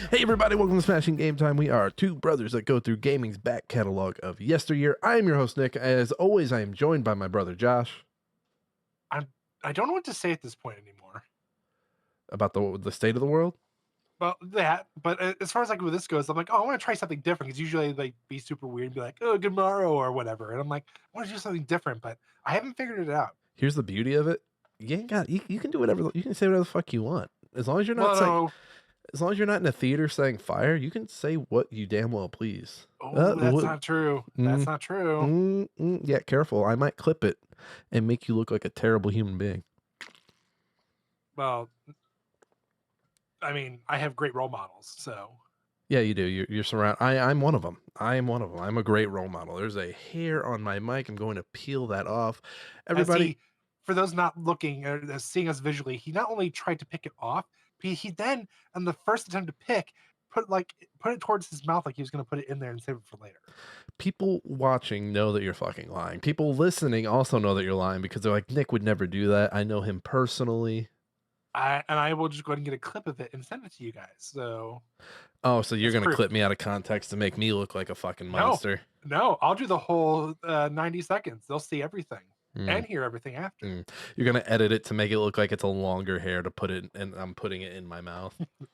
Hey everybody, welcome to Smashing Game Time. We are two brothers that go through gaming's back catalog of yesteryear. I am your host, Nick. As always, I am joined by my brother, Josh. I don't know what to say at this point anymore. About the state of the world? Well, but as far as like where this goes, I'm like, oh, I want to try something different because usually like be super weird and be like, oh, good morrow or whatever, and I'm like, I want to do something different, but I haven't figured it out. Here's the beauty of it. You ain't got you can do whatever you can say whatever the fuck you want. As long as you're not Well, saying no, as long as you're not in a theater saying fire, you can say what you damn well please. oh, that's not true. That's Mm, not true. yeah, careful. I might clip it and make you look like a terrible human being. Well, I mean, I have great role models, so Yeah, you do. You're surrounded. I'm one of them. I am one of them. I'm a great role model. There's a hair on my mic. I'm going to peel that off. as Everybody, he, for those not looking or seeing us visually, he not only tried to pick it off, but he then, on the first attempt to pick, put it towards his mouth like he was going to put it in there and save it for later. people watching know that you're fucking lying. People listening also know that you're lying because they're like, Nick would never do that. I know him personally. I will just go ahead and get a clip of it and send it to you guys. So Oh, so you're it's going to proof. clip me out of context to make me look like a fucking No, monster. no, I'll do the whole 90 seconds. They'll see everything Mm, and hear everything after. You're going to edit it to make it look like it's a longer hair to put it, and I'm putting it in my mouth. Am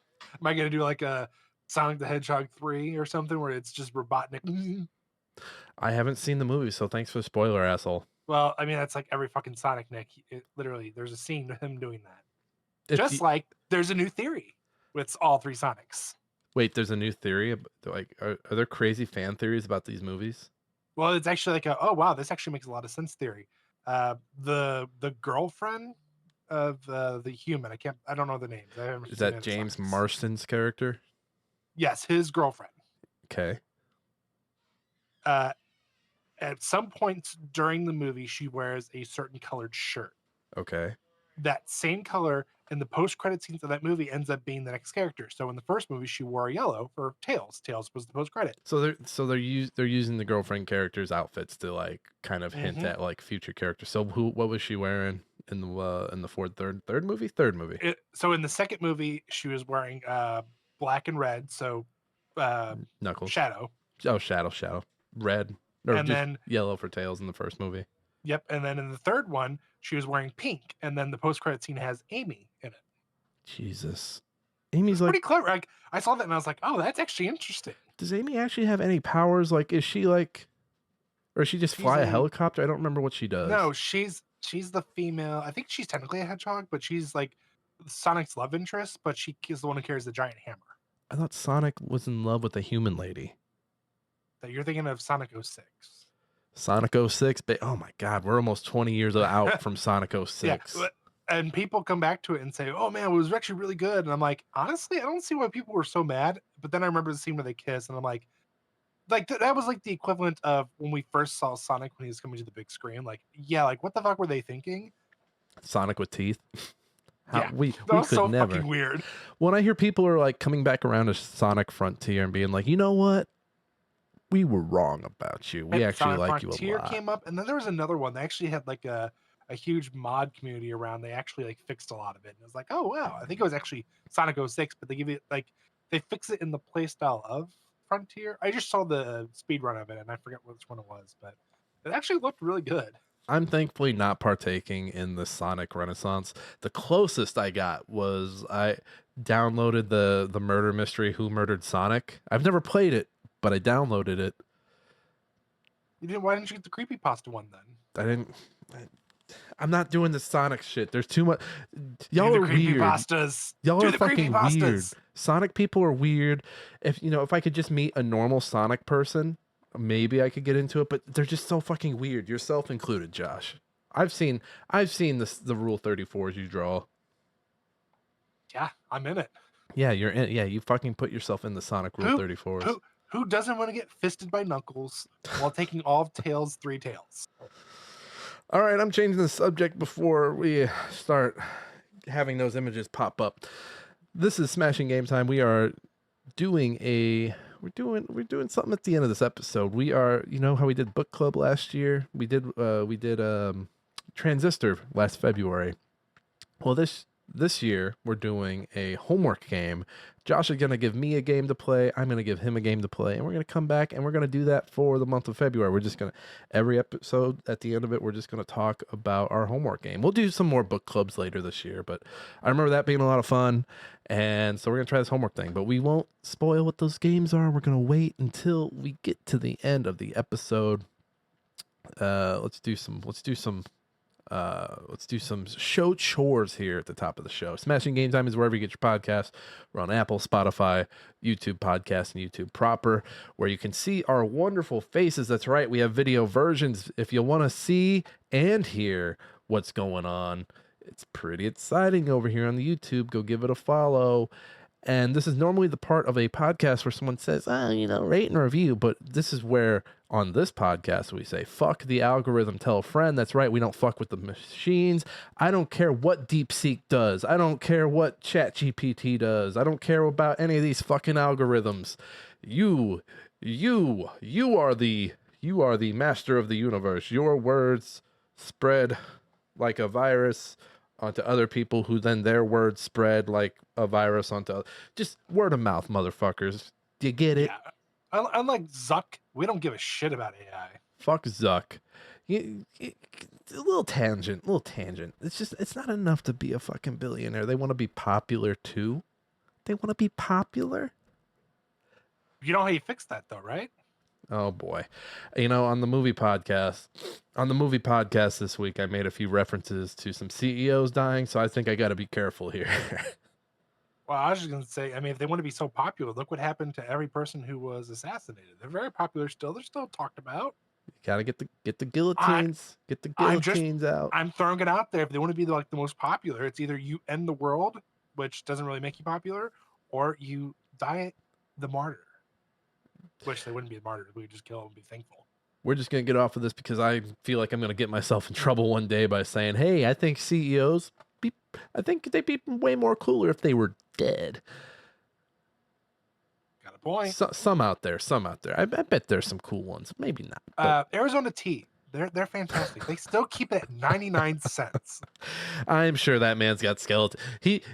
I going to do like a Sonic the Hedgehog 3 or something where it's just Robotnik? I haven't seen the movie, so thanks for the spoiler, asshole. Well, I mean, that's like every fucking Sonic, Nick. Literally, there's a scene of him doing that. If Just you, like there's a new theory with all three Sonics. Wait, there's a new theory. Like, are there crazy fan theories about these movies? Well, it's actually like oh wow, this actually makes a lot of sense theory. The girlfriend of the human, I don't know the names. I haven't Is seen that it. James Marston's character? Yes, his girlfriend. Okay. Uh, at some point during the movie, she wears a certain colored shirt. Okay. That same color in the post-credit scenes of that movie ends up being the next character. So in the first movie, she wore yellow for Tails. Tails was the post-credit. So they're using the girlfriend characters' outfits to like kind of hint Mm-hmm. at like future characters. So what was she wearing in the third movie? So in the second movie, she was wearing black and red. So Knuckles. Shadow. Oh, Shadow. Red or And just then yellow for Tails in the first movie. yep. And then in the third one, she was wearing pink. And then the post-credit scene has Amy in it. Jesus. It's Amy's like, pretty clever. Like I saw that and I was like, oh, that's actually interesting. does Amy actually have any powers? Like, is she like, or does she just She's fly a a helicopter? I don't remember what she does. no, she's the female. I think she's technically a hedgehog, but she's like Sonic's love interest, but she is the one who carries the giant hammer. I thought Sonic was in love with a human lady. That you're thinking of Sonic 06. Sonic 06. Oh my God, we're almost 20 years out from Sonic Yeah. 06. And people come back to it and say, oh man, it was actually really good. And I'm like, honestly, I don't see why people were so mad. But then I remember the scene where they kiss, and I'm like that was like the equivalent of when we first saw Sonic when he was coming to the big screen. Like, yeah, like what the fuck were they thinking? Sonic with teeth. How Yeah, we that was could so never. fucking weird. When I hear people are like coming back around to Sonic Frontier and being like, you know what? We were wrong about you. We And actually Sonic like you a Frontier lot. came up, and then there was another one. They actually had like a huge mod community around. They actually like fixed a lot of it, and it was like, oh wow, I think it was actually Sonic 06, but they give it like they fix it in the playstyle of Frontier. I just saw the speed run of it, and I forget which one it was, but it actually looked really good. I'm thankfully not partaking in the Sonic Renaissance. The closest I got was I downloaded the murder mystery Who Murdered Sonic. I've never played it, but I downloaded it. You didn't? Why didn't you get the creepypasta one then? I didn't. I'm not doing the Sonic shit. There's too much. Y'all Do are the weird. creepypastas. Y'all Do are the fucking weird. creepypastas. Sonic people are weird. If I could just meet a normal Sonic person, maybe I could get into it. But they're just so fucking weird. Yourself included, Josh. I've seen the Rule 34s you draw. Yeah, I'm in it. Yeah, you're in. Yeah, you fucking put yourself in the Sonic Rule Who 34s. who doesn't want to get fisted by Knuckles while taking all of Tails' three tails? All right, I'm changing the subject before we start having those images pop up. This is Smashing Game Time. We are doing we're doing something at the end of this episode. We are, you know how we did book club last year? We did Transistor last February. Well, this This year, we're doing a homework game. Josh is going to give me a game to play. I'm going to give him a game to play. And we're going to come back and we're going to do that for the month of February. We're just going to, every episode at the end of it, we're just going to talk about our homework game. We'll do some more book clubs later this year, but I remember that being a lot of fun. And so we're going to try this homework thing, but we won't spoil what those games are. We're going to wait until we get to the end of the episode. Let's do some show chores here at the top of the show. Smashing Game Time is wherever you get your podcasts. We're on Apple, Spotify, YouTube Podcast, and YouTube proper, where you can see our wonderful faces. That's right, we have video versions. If you want to see and hear what's going on, it's pretty exciting over here on the YouTube. Go give it a follow. And this is normally the part of a podcast where someone says, rate and review. But this is where on this podcast we say, fuck the algorithm, tell a friend. That's right. We don't fuck with the machines. I don't care what DeepSeek does. I don't care what ChatGPT does. I don't care about any of these fucking algorithms. You are the master of the universe. Your words spread like a virus onto other people, who then their words spread like a virus onto just word of mouth, motherfuckers. Do you get it? Yeah. Unlike Zuck, we don't give a shit about AI. Fuck Zuck. A little tangent. It's not enough to be a fucking billionaire. They want to be popular too. They want to be popular. You know how you fix that though, right? Oh boy. On the movie podcast this week, I made a few references to some CEOs dying, so I think I got to be careful here. Well, I was just going to say, I mean, if they want to be so popular, look what happened to every person who was assassinated. They're very popular still. They're still talked about. You got to get the guillotines, out. I'm throwing it out there. If they want to be the most popular, it's either you end the world, which doesn't really make you popular, or you die the martyr. Which they wouldn't be a martyr. We would just kill them and be thankful. We're just going to get off of this because I feel like I'm going to get myself in trouble one day by saying, hey, I think CEOs, I think they'd be way more cooler if they were dead. Got a point. Some out there. I bet there's some cool ones. Maybe not. Arizona Tea. They're fantastic. They still keep it at 99 cents. I'm sure that man's got skeleton.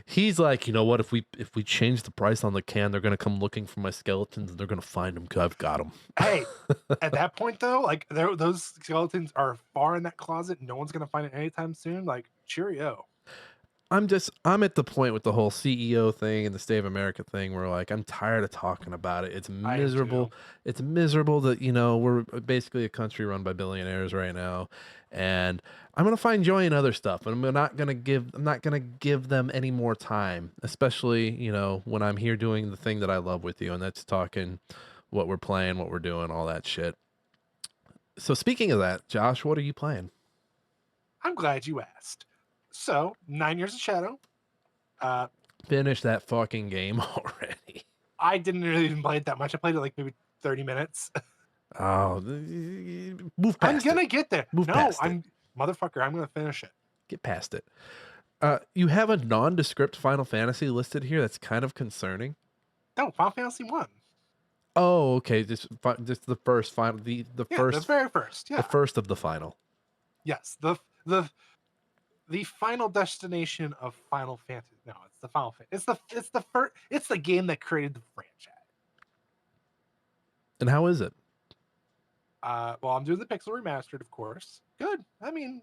He's like, you know what? If we change the price on the can, they're gonna come looking for my skeletons and they're gonna find them because I've got them. Hey, at that point though, like those skeletons are far in that closet. No one's gonna find it anytime soon. Like, cheerio. I'm at the point with the whole CEO thing and the State of America thing where like I'm tired of talking about it. It's miserable. It's miserable that we're basically a country run by billionaires right now, and I'm gonna find joy in other stuff. And I'm not gonna give them any more time, especially when I'm here doing the thing that I love with you, and that's talking what we're playing, what we're doing, all that shit. So speaking of that, Josh, what are you playing? I'm glad you asked. So, 9 Years of Shadow. Finish that fucking game already. I didn't really even play it that much. I played it like maybe 30 minutes. Oh, move past I'm gonna get there. Motherfucker, I'm gonna finish it. Get past it. You have a nondescript Final Fantasy listed here. That's kind of concerning. No, Final Fantasy 1. Oh, okay. Just the first final, the first, the very first, the first of the final. Yes, the final destination of Final Fantasy. No, it's the Final Fantasy. It's the game that created the franchise. And how is it? Well, I'm doing the Pixel Remastered, of course. Good. I mean,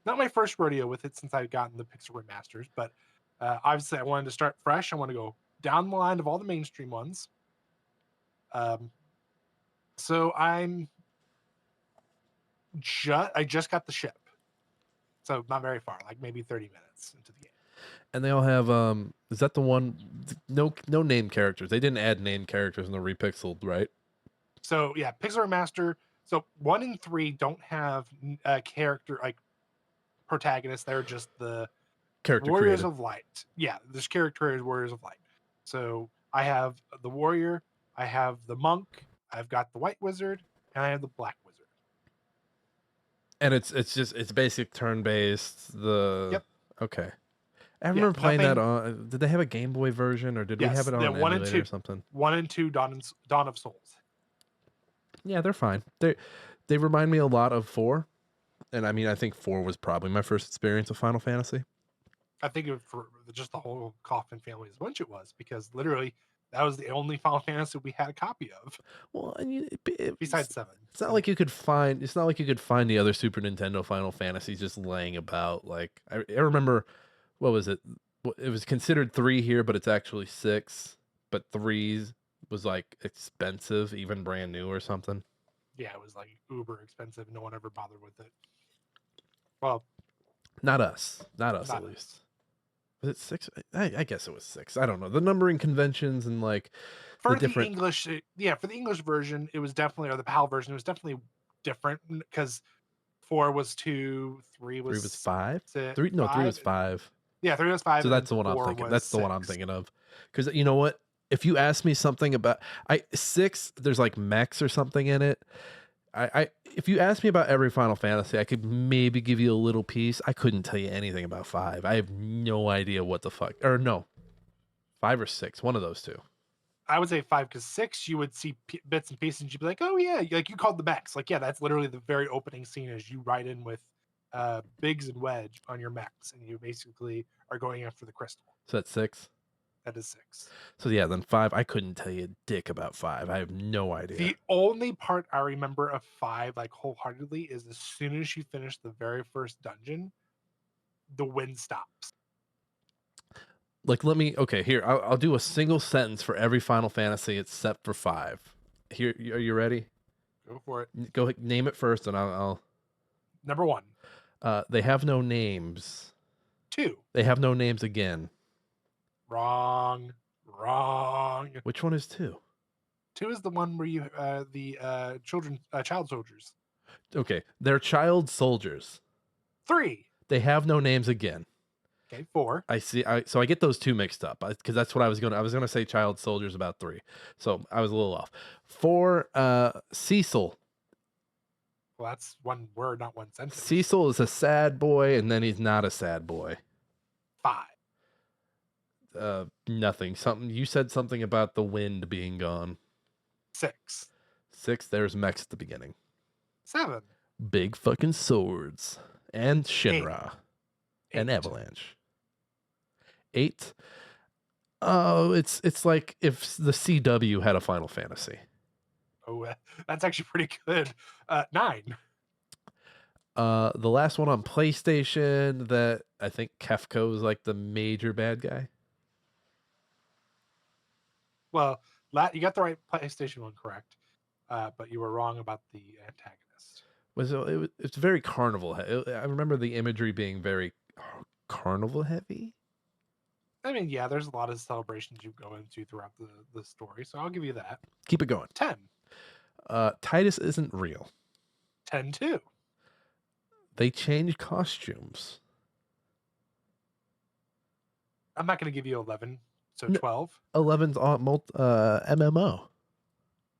not my first rodeo with it since I've gotten the Pixel Remasters, but obviously I wanted to start fresh. I want to go down the line of all the mainstream ones. So I just got the ship. So not very far, like maybe 30 minutes into the game. And they all have is that the one no name characters. They didn't add name characters in the repixeled, right? So yeah, Pixel Remaster. So 1 and 3 don't have a character like protagonists. They're just the character Warriors created. of Light. Yeah, this character is Warriors of Light. So I have the warrior, I have the monk, I've got the white wizard, and I have the black wizard. And it's basic turn based. Yep. Okay. I remember playing that on. Did they have a Game Boy version, or did we have it on an emulator or something? 1 and 2 Dawn of Souls. Yeah, they're fine. They remind me a lot of 4, and I mean I think 4 was probably my first experience of Final Fantasy. I think for just the whole Kaufman family's bunch it was, because literally that was the only Final Fantasy we had a copy of Well, and besides 7. it's not like you could find. It's not like you could find the other Super Nintendo Final Fantasies just laying about. Like I remember, what was it? It was considered 3 here, but it's actually 6. But 3's was like expensive, even brand new or something. Yeah, it was like uber expensive. No one ever bothered with it. Well, Not us. Not us, not at us. least. Was it 6? I guess it was 6. I don't know. The numbering conventions and like the For the different. English, yeah, for the English version, it was definitely, or the PAL version, it was definitely different, because 4 was 2, 3 3 was was 5. 6, 3 no, 3 was 5. 5. Yeah, 3 was 5, So and then that's the one I'm 4 thinking. was That's the one I'm 6. thinking of. Because you know what? If you ask me something about 6, there's like mechs or something in it. If you ask me about every Final Fantasy, I could maybe give you a little piece. I couldn't tell you anything about 5. I have no idea what the fuck. Or no, 5 or 6, one of those two. I would say 5, because 6 you would see bits and pieces, and you'd be like, "Oh yeah," like you called the mechs. Like, yeah, that's literally the very opening scene, as you ride in with Biggs and Wedge on your mechs, and you basically are going after the crystal. So that's 6. That is 6. So yeah, then 5. I couldn't tell you a dick about 5. I have no idea. The only part I remember of 5, like wholeheartedly, is as soon as you finish the very first dungeon, the wind stops. Like, let me. Okay, here I'll do a single sentence for every Final Fantasy except for 5. Here, are you ready? Go for it. Go name it first, and I'll. Number 1. They have no names. 2. They have no names again. Wrong. Wrong. Which one is 2? 2 is the one where you the child soldiers. Okay, they're child soldiers. 3. They have no names again. Okay, 4. I see. So I get those two mixed up because that's what I was going to. I was going to say child soldiers about 3, so I was a little off. 4, Cecil. Well, that's one word, not one sentence. Cecil is a sad boy, and then he's not a sad boy. 5. Nothing. Something you said something about the wind being gone. 6. 6. There's mechs at the beginning. 7. Big fucking swords and Shinra and 8. Avalanche. 8. Oh, it's like if the CW had a Final Fantasy. Oh, that's actually pretty good. 9. The last one on PlayStation that I think Kefko is like the major bad guy. Well, you got the right PlayStation one correct, but you were wrong about the antagonist. It's very carnival. I remember the imagery being very carnival heavy. I mean, yeah, there's a lot of celebrations you go into throughout the story, so I'll give you that. Keep it going. 10. Titus isn't real. 10-2. They changed costumes. I'm not going to give you 11, so 12. 11's on MMO.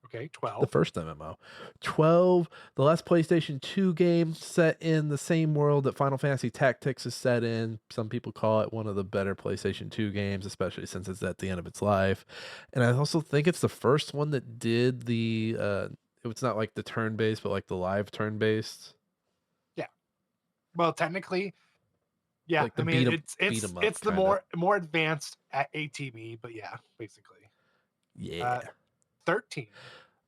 Okay, The 12. first MMO. 12, the last PlayStation 2 game set in the same world that Final Fantasy Tactics is set in. Some people call it one of the better PlayStation 2 games, especially since it's at the end of its life. And I also think it's the first one that did the it's not like the turn-based, but like the live turn-based. Yeah. Well, technically, yeah. Like the I mean, beat 'em up it's the kinda. more advanced at ATB, but yeah, basically. Yeah. 13.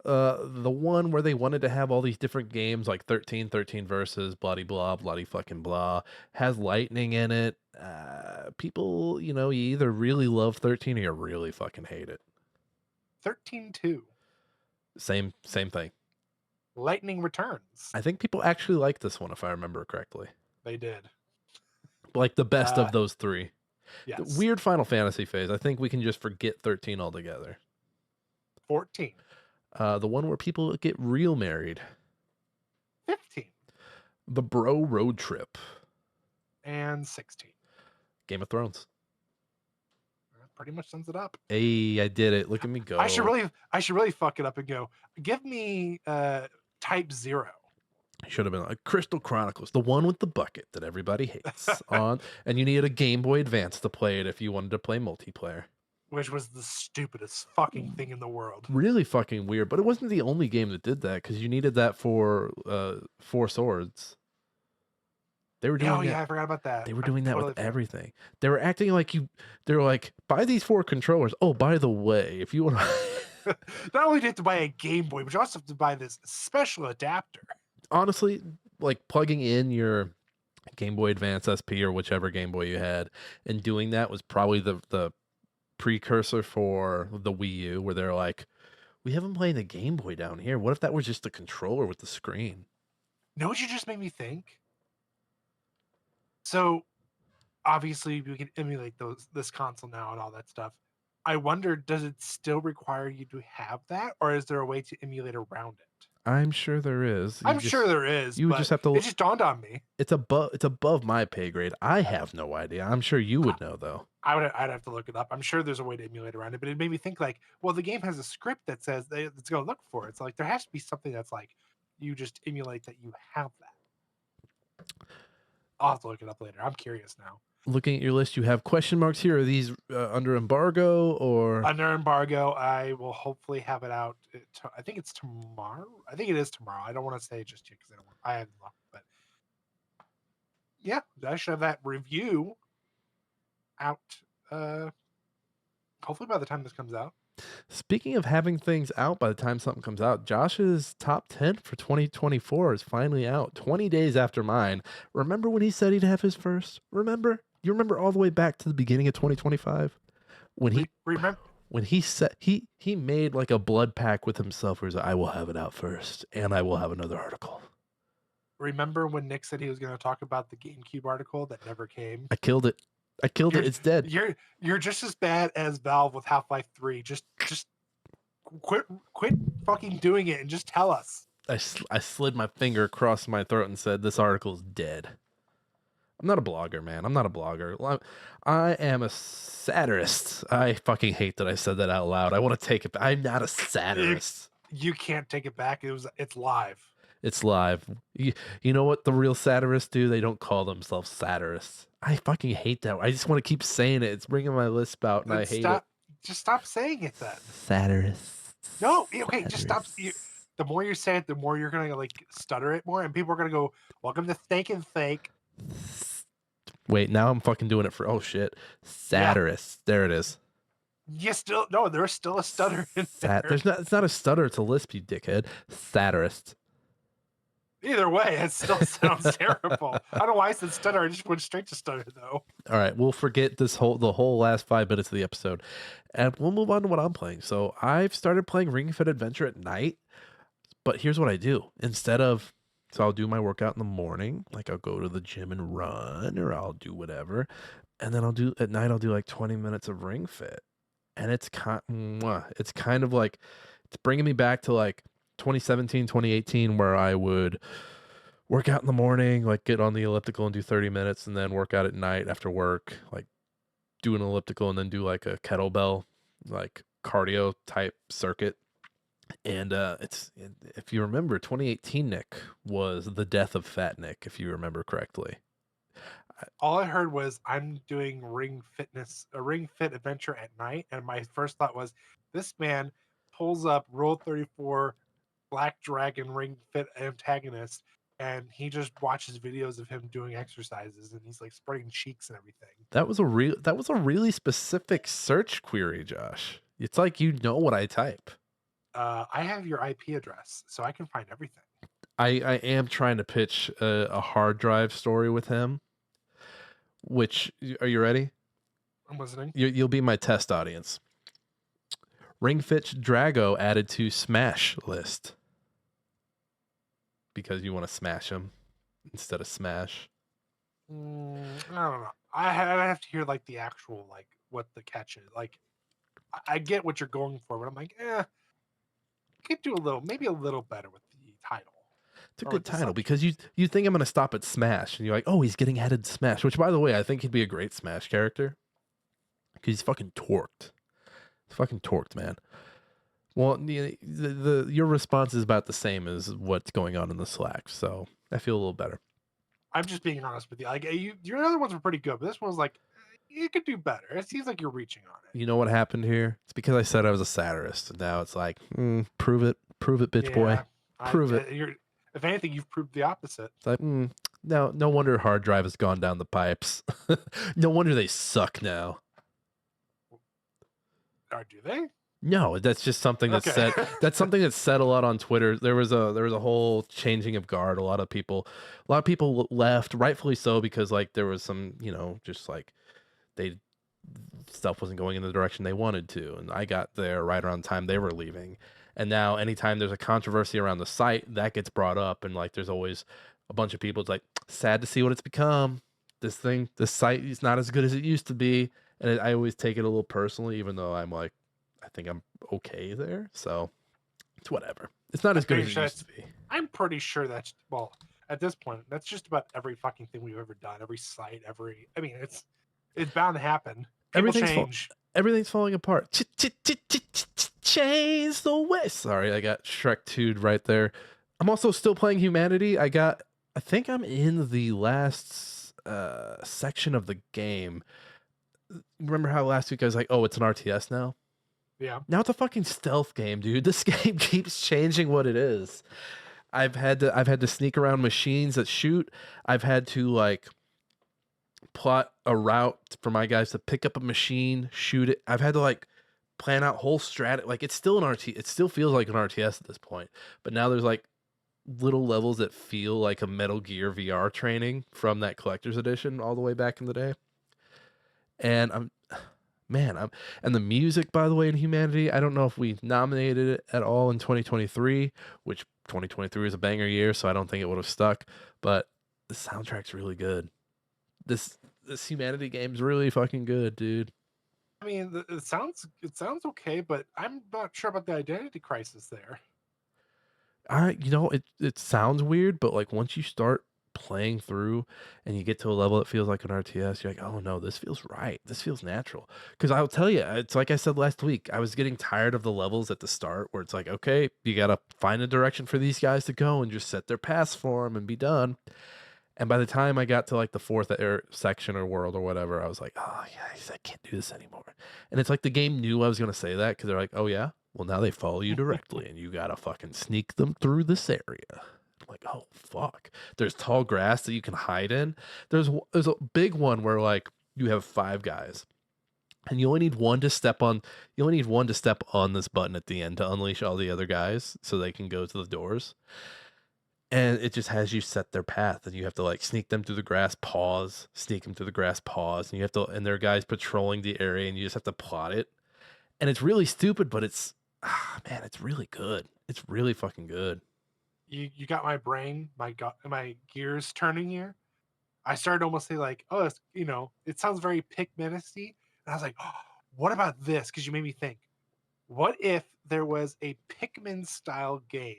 The one where they wanted to have all these different games like 13 versus bloody blah bloody fucking blah has lightning in it. People, you either really love 13 or you really fucking hate it. 13-2. Same thing. Lightning Returns. I think people actually like this one if I remember correctly. They did. Like the best of those 3. Yes. The weird Final Fantasy phase. I think we can just forget 13 altogether. 14. The one where people get real married. 15. The Bro Road Trip. And 16. Game of Thrones. That pretty much sums it up. Hey, I did it. Look at me go. I should really fuck it up and go, give me Type 0. Should have been like Crystal Chronicles, the one with the bucket that everybody hates and you needed a Game Boy Advance to play it if you wanted to play multiplayer. Which was the stupidest fucking thing in the world. Really fucking weird, but it wasn't the only game that did that because you needed that for 4 Swords. They were doing Oh that. yeah, I forgot about that. They were I doing that with totally forgot. everything. They were acting like you. They were like, buy these 4 controllers. Oh, by the way, if you want to. Not only do you have to buy a Game Boy, but you also have to buy this special adapter. Honestly, like plugging in your Game Boy Advance SP or whichever Game Boy you had, and doing that was probably the precursor for the Wii U, where they're like, we haven't played the Game Boy down here. What if that was just the controller with the screen? Know what you just made me think? So obviously we can emulate this console now and all that stuff. I wonder, does it still require you to have that, or is there a way to emulate around it? I'm sure there is. I'm sure there is, You would but just have to. it just dawned on me. It's above my pay grade. I have no idea. I'm sure you would know though. I'd have to look it up. I'm sure there's a way to emulate around it, but it made me think like, well, the game has a script that says it's going to look for it. It's like there has to be something that's like you just emulate that you have that. I'll have to look it up later. I'm curious now. Looking at your list, you have question marks here. Are these under embargo or? Under embargo, I will hopefully have it out. I think it's tomorrow. I think it is tomorrow. I don't want to say just yet because I haven't looked, but yeah, I should have that review out. Hopefully by the time this comes out. Speaking of having things out by the time something comes out, Josh's top 10 for 2024 is finally out 20 days after mine. Remember when he said he'd have his first? Remember? You remember all the way back to the beginning of 2025 when he said he made like a blood pact with himself where he's like, I will have it out first and I will have another article. Remember when Nick said he was going to talk about the GameCube article that never came? I killed it. It's dead. You're just as bad as Valve with Half-Life 3. Just quit fucking doing it and just tell us. I slid my finger across my throat and said, this article's dead. I'm not a blogger, man. I'm not a blogger. I am a satirist. I fucking hate that I said that out loud. I want to take it back. I'm not a satirist. You can't take it back. It's live. It's live. You know what the real satirists do? They don't call themselves satirists. I fucking hate that. I just want to keep saying it. It's bringing my lisp out, and I hate it. Just stop saying it then. Satirists. No, okay, just stop. The more you say it, the more you're gonna like stutter it more, and people are gonna go, "Welcome to Steak and Fake." Wait, now I'm fucking doing it for shit. Satirists. Yeah. There it is. There's still a stutter in there. It's not a stutter, it's a lisp, you dickhead. Satirist. Either way, it still sounds terrible. I don't know why I said stutter. I just went straight to stutter though. All right, we'll forget the whole last 5 minutes of the episode, and we'll move on to what I'm playing. So I've started playing Ring Fit Adventure at night, but here's what I do So I'll do my workout in the morning, like I'll go to the gym and run, or I'll do whatever, and then at night I'll do like 20 minutes of Ring Fit, and it's kind of like it's bringing me back to like 2017, 2018, where I would work out in the morning, like get on the elliptical and do 30 minutes, and then work out at night after work, like do an elliptical and then do like a kettlebell, like cardio type circuit. And if you remember, 2018 Nick was the death of Fat Nick, if you remember correctly. All I heard was I'm doing Ring Fit Adventure at night, and my first thought was, this man pulls up Rule 34 Black Dragon Ring Fit antagonist, and he just watches videos of him doing exercises, and he's like spreading cheeks and everything. That was a really specific search query, Josh. It's like you know what I type. I have your IP address, so I can find everything. I am trying to pitch a hard drive story with him. Which, are you ready? I'm listening. You'll be my test audience. Ring Fit Drago added to Smash list. Because you want to smash him instead of smash. I don't know. I have to hear like the actual, like what the catch is. Like, I get what you're going for, but I'm like, could do maybe a little better with the title. It's a good title because you think I'm going to stop at Smash, and you're like, oh, he's getting added to Smash, which, by the way, I think he'd be a great Smash character because he's fucking torqued. He's fucking torqued, man. Well, your response is about the same as what's going on in the Slack, so I feel a little better. I'm just being honest with you. Like, your other ones were pretty good, but this one's like, you could do better. It seems like you're reaching on it. You know what happened here? It's because I said I was a satirist, and now it's like, prove it, bitch boy, prove it. If anything, you've proved the opposite. It's like, No wonder hard drive has gone down the pipes. No wonder they suck now. Or do they? No, that's just something that's Okay. said. That's something that's said a lot on Twitter. There was a whole changing of guard. A lot of people left, rightfully so, because like there was some, just like they stuff wasn't going in the direction they wanted to, and I got there right around the time they were leaving. And now anytime there's a controversy around the site, that gets brought up, and like there's always a bunch of people. It's like sad to see what it's become. This site is not as good as it used to be, and I always take it a little personally, even though I'm like, I think I'm okay there. So it's whatever. It's not I'm as good pretty as it sure used to be. I'm pretty sure that's well, at this point, that's just about every fucking thing we've ever done, every site, I mean, it's bound to happen. People Everything's change. everything's falling apart. Change the way. Sorry, I got Shrek 2'd right there. I'm also still playing Humanity. I think I'm in the last section of the game. Remember how last week I was like, oh, it's an RTS now? Yeah. Now it's a fucking stealth game, dude. This game keeps changing what it is. I've had to sneak around machines that shoot. I've had to like plot a route for my guys to pick up a machine, shoot it. I've had to like plan out whole strat. Like it's still an RT. It still feels like an RTS at this point. But now there's like little levels that feel like a Metal Gear VR training from that collector's edition all the way back in the day. And I'm and the music, by the way, in Humanity, I don't know if we nominated it at all in 2023, which 2023 is a banger year, so I don't think it would have stuck. But the soundtrack's really good. This Humanity game's really fucking good, dude. I mean, it sounds okay, but I'm not sure about the identity crisis there. It sounds weird, but like once you start playing through and you get to a level that feels like an RTS, you're like, oh no, this feels right. This feels natural. Because I'll tell you, it's like I said last week, I was getting tired of the levels at the start where it's like, okay, you gotta find a direction for these guys to go and just set their paths for them and be done. And by the time I got to like the fourth section or world or whatever, I was like, oh yeah, I can't do this anymore. And it's like the game knew I was gonna say that because they're like, oh yeah, well now they follow you directly and you gotta fucking sneak them through this area. I'm like, oh fuck. There's tall grass that you can hide in. There's a big one where like you have five guys. And you only need one to step on. You only need one to step on this button at the end to unleash all the other guys, so they can go to the doors, and it just has you set their path, and you have to like sneak them through the grass, pause, sneak them through the grass, pause, and you have to, and there are guys patrolling the area, and you just have to plot it. And it's really stupid, but it's man, it's really good. It's really fucking good. You got my brain, my gears turning here. I started to almost say like, oh, it sounds very Pikmin-y, and I was like, oh, what about this? Because you made me think. What if there was a Pikmin style game,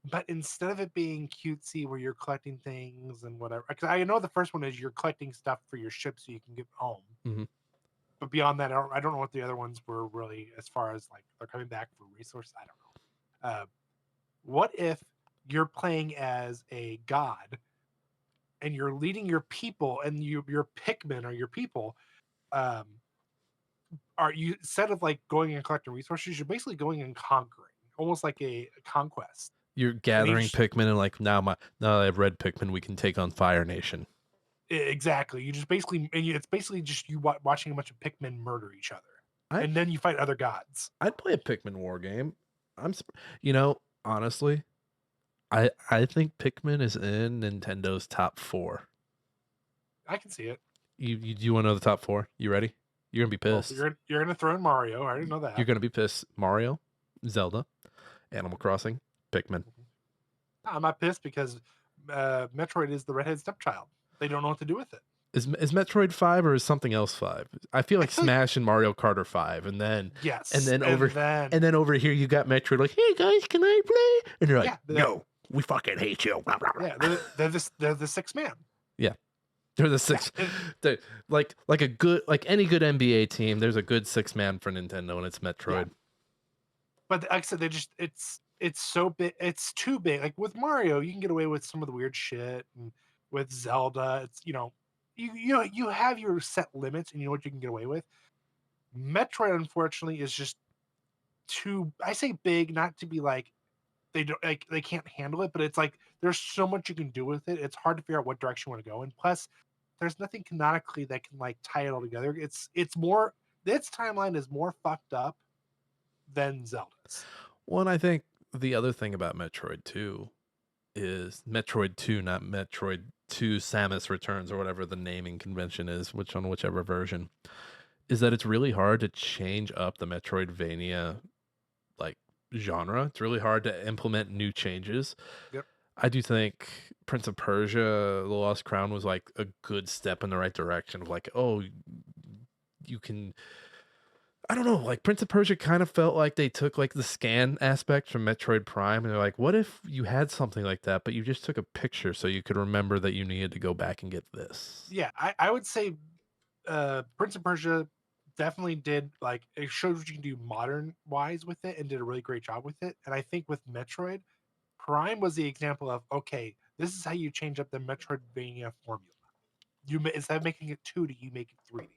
but instead of it being cutesy where you're collecting things and whatever? Because I know the first one is you're collecting stuff for your ship so you can get home. Mhm. But beyond that, I don't know what the other ones were really as far as like they're coming back for resources. I don't know. What if you're playing as a god and you're leading your people and your Pikmin or your people um, are you instead of like going and collecting resources, you're basically going and conquering, almost like a conquest. You're And gathering each Pikmin, and like now that I have red Pikmin, we can take on Fire Nation. exactly, you just basically it's basically just you watching a bunch of Pikmin murder each other, I and then you fight other gods. I'd play a Pikmin war game. Honestly, I think Pikmin is in Nintendo's top four. I can see it. You want to know the top four? You ready? You're gonna be Well, pissed. you're gonna throw in Mario. I already know You're that. gonna be pissed. Mario, Zelda, Animal Crossing, Pikmin. I'm not pissed because Metroid is the redhead stepchild. They don't know what to do with it. Is Metroid 5 or is something else 5? I feel I like feel like Smash and Mario Kart are 5, and yes, then and over then and then over here you got Metroid like, hey guys, can I play? And you're like, yeah, no, we fucking hate you. Blah, blah, blah. yeah, they're the six man. Yeah, they're the Yeah, six. They're like a good, like any good NBA team. There's a good six man for Nintendo, and it's yeah. Metroid. But like I said, they just it's so big, it's too big. Like with Mario, you can get away with some of the weird shit, and with Zelda, it's you have your set limits, and you know what you can get away with. Metroid, unfortunately, is just too. I say big, not to be like they can't handle it. But it's like there's so much you can do with it. It's hard to figure out what direction you want to go in. Plus, there's nothing canonically that can like tie it all together. It's more its timeline is more fucked up than Zelda's. Well, and I think the other thing about Metroid 2 is Metroid 2, not Metroid 2 Samus Returns or whatever the naming convention is, whichever version, is that it's really hard to change up the Metroidvania like genre. It's really hard to implement new changes. Yep. I do think Prince of Persia: The Lost Crown was like a good step in the right direction of like, oh, you can. I don't know, like Prince of Persia kind of felt like they took like the scan aspect from Metroid Prime and they're like, what if you had something like that, but you just took a picture so you could remember that you needed to go back and get this? Yeah, I would say Prince of Persia definitely did like it showed what you can do modern wise with it and did a really great job with it. And I think with Metroid Prime was the example of okay, this is how you change up the Metroidvania formula. Instead of making it 2D, you make it 3D.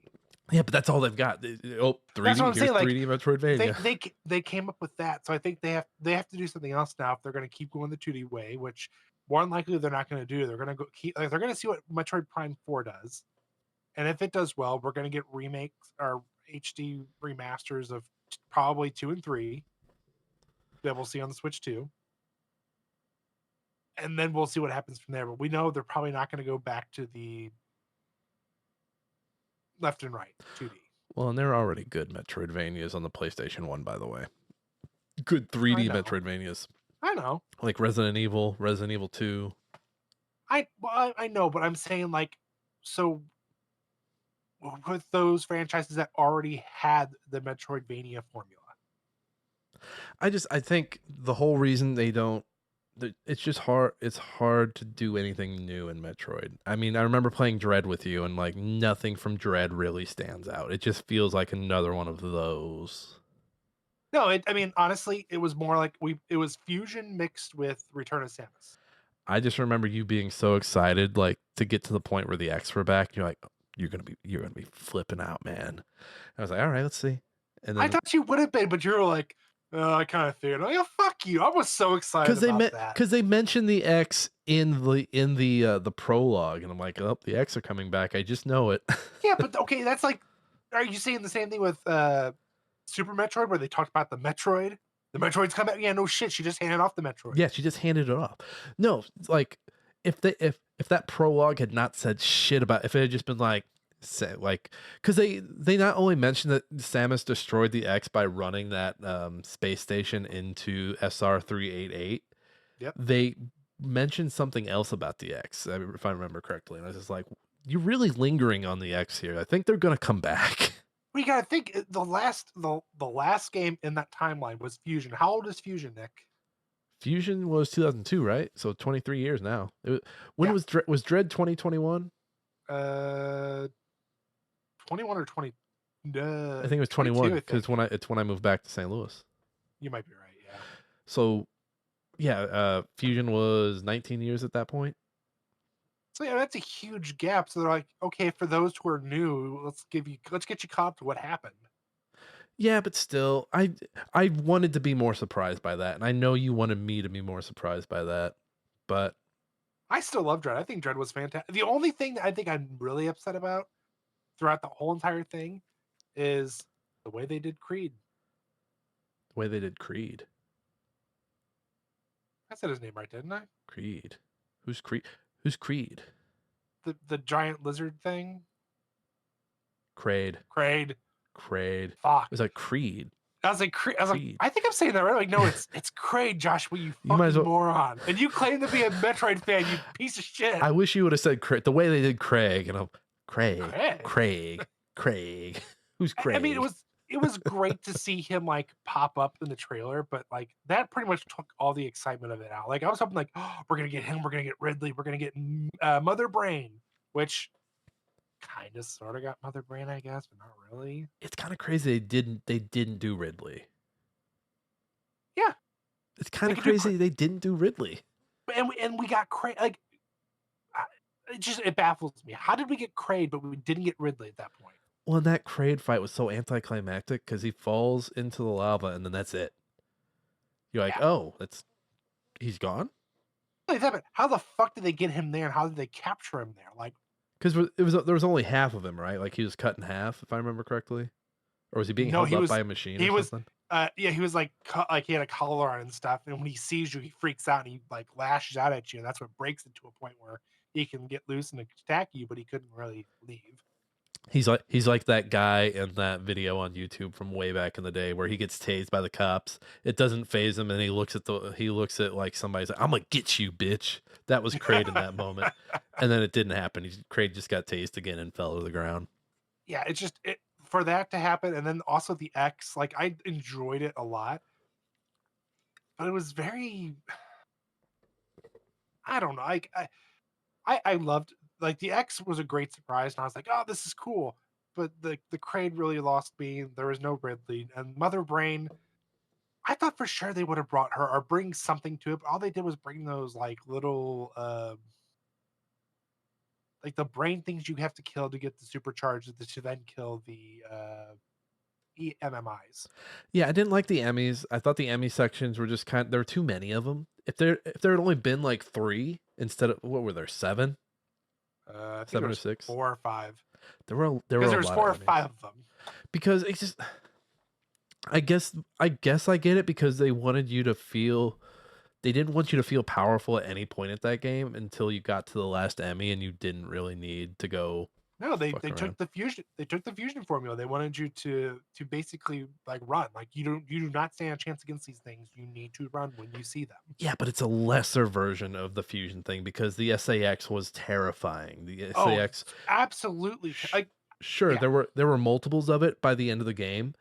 Yeah, but that's all they've got. Oh, That's what 3D. I'm Here's saying. Like 3D Metroidvania. they came up with that, so I think they have to do something else now if they're going to keep going the 2D way, which more than likely they're not going to do. They're going to go keep like, they're going to see what Metroid Prime 4 does, and if it does well, we're going to get remakes or HD remasters of probably 2 and 3 that we'll see on the Switch 2. And then we'll see what happens from there. But we know they're probably not going to go back to the left and right 2D. Well, and there are already good Metroidvanias on the PlayStation 1, by the way. Good I 3D know. Metroidvanias. I know. Like Resident Evil, Resident Evil 2. I know, but I'm saying like so with those franchises that already had the Metroidvania formula. I think the whole reason they don't it's just hard it's hard to do anything new in Metroid. I mean, I remember playing Dread with you and like nothing from Dread really stands out. It just feels like another one of those. No, I mean honestly, it was more like it was fusion mixed with Return of Samus. I just remember you being so excited like to get to the point where the X were back. You're like, you're gonna be flipping out, man. I was like, all right, let's see. And I then thought you would have been, but you're like, I kind of figured. Oh, yeah, fuck you. I was so excited about that. because they mentioned the X in the prologue, and I'm like, oh, the X are coming back. I just know it. Yeah, but okay, that's like, are you saying the same thing with Super Metroid, where they talked about the Metroid? The Metroid's come out. Yeah, no shit. She just handed off the Metroid. Yeah, she just handed it off. No, like if that prologue had not said shit about, if it had just been like say like because they not only mentioned that Samus destroyed the X by running that space station into SR388. Yep. They mentioned something else about the X, if I remember correctly, and I was just like, you're really lingering on the X here. I think they're gonna come back. We gotta think the last game in that timeline was Fusion. How old is Fusion, Nick? Fusion was 2002, right? So 23 years now. When Yeah. was Dread 2021? 21 or 20. I think it was 22, 21 I because think. it's when I moved back to St. Louis. You might be right. Yeah. So yeah, Fusion was 19 years at that point. So yeah, that's a huge gap. So they're like, okay, for those who are new, let's get you caught up to what happened. Yeah, but still, I wanted to be more surprised by that, and I know you wanted me to be more surprised by that, but I still love Dread. I think Dread was fantastic. The only thing that I think I'm really upset about throughout the whole entire thing is the way they did Creed. the way they did Creed. I said his name right, didn't I? Creed. Who's Creed? Who's Creed? The giant lizard thing. Kraid. Kraid. It Fuck. was like Creed. I was like, Creed. I think I'm saying that right. Like, no, it's Kraid, Joshua, you You might fucking as well- moron. And you claim to be a Metroid fan, you piece of shit. I wish you would have said Craig, the way they did Craig, and I'm Craig. Who's Craig? I mean, it was great to see him like pop up in the trailer, but like that pretty much took all the excitement of it out. Like I was hoping like, oh, we're gonna get him, we're gonna get Ridley, we're gonna get Mother Brain, which kind of sort of got Mother Brain, I guess, but not really. It's kind of crazy they didn't do Ridley. Yeah, it's kind of could do crazy they didn't do Ridley. And we got Kraid. Like it baffles me. How did we get Kraid, but we didn't get Ridley at that point? Well, and that Kraid fight was so anticlimactic because he falls into the lava and then that's it. You're like, Yeah. oh, He's gone? Like that, but how the fuck did they get him there, and how did they capture him there? Like, Because there was only half of him, right? Like he was cut in half, if I remember correctly, or was he being no, held up by a machine or he was, something? yeah, he was like, like he had a collar on and stuff, and when he sees you, he freaks out and he like lashes out at you, and that's what breaks it to a point where he can get loose and attack you, but he couldn't really leave. He's like that guy in that video on YouTube from way back in the day where he gets tased by the cops. It doesn't phase him, and he looks at like somebody's like, "I'm gonna get you, bitch." That was Kraid in that moment, and then it didn't happen. Kraid just got tased again and fell to the ground. Yeah, it's just for that to happen, and then also the X. Like I enjoyed it a lot, but it was very. I don't know. I loved like the X was a great surprise, and I was like, oh, this is cool. But the Kraid really lost me. There was no Ridley and Mother Brain. I thought for sure they would have brought her or bring something to it. But all they did was bring those like little like the brain things you have to kill to get the supercharged to then kill the MMIs. Yeah, I didn't like the Emmys. I thought the Emmy sections were just there were too many of them. If there had only been like 3 instead of what were there 7, I think there 7 or was 6, 4 or 5 there were because a there was lot four of or Emmys five of them. because it's just I guess I get it because they wanted you to feel they didn't want you to feel powerful at any point at that game until you got to the last Emmy and you didn't really need to go No, fuck they around. took the fusion. They took the fusion formula. They wanted you to basically like run. Like you do not stand a chance against these things. You need to run when you see them. Yeah, but it's a lesser version of the fusion thing because the SAX was terrifying. The Oh, SAX, absolutely. sh- Like sure, yeah, there were multiples of it by the end of the game,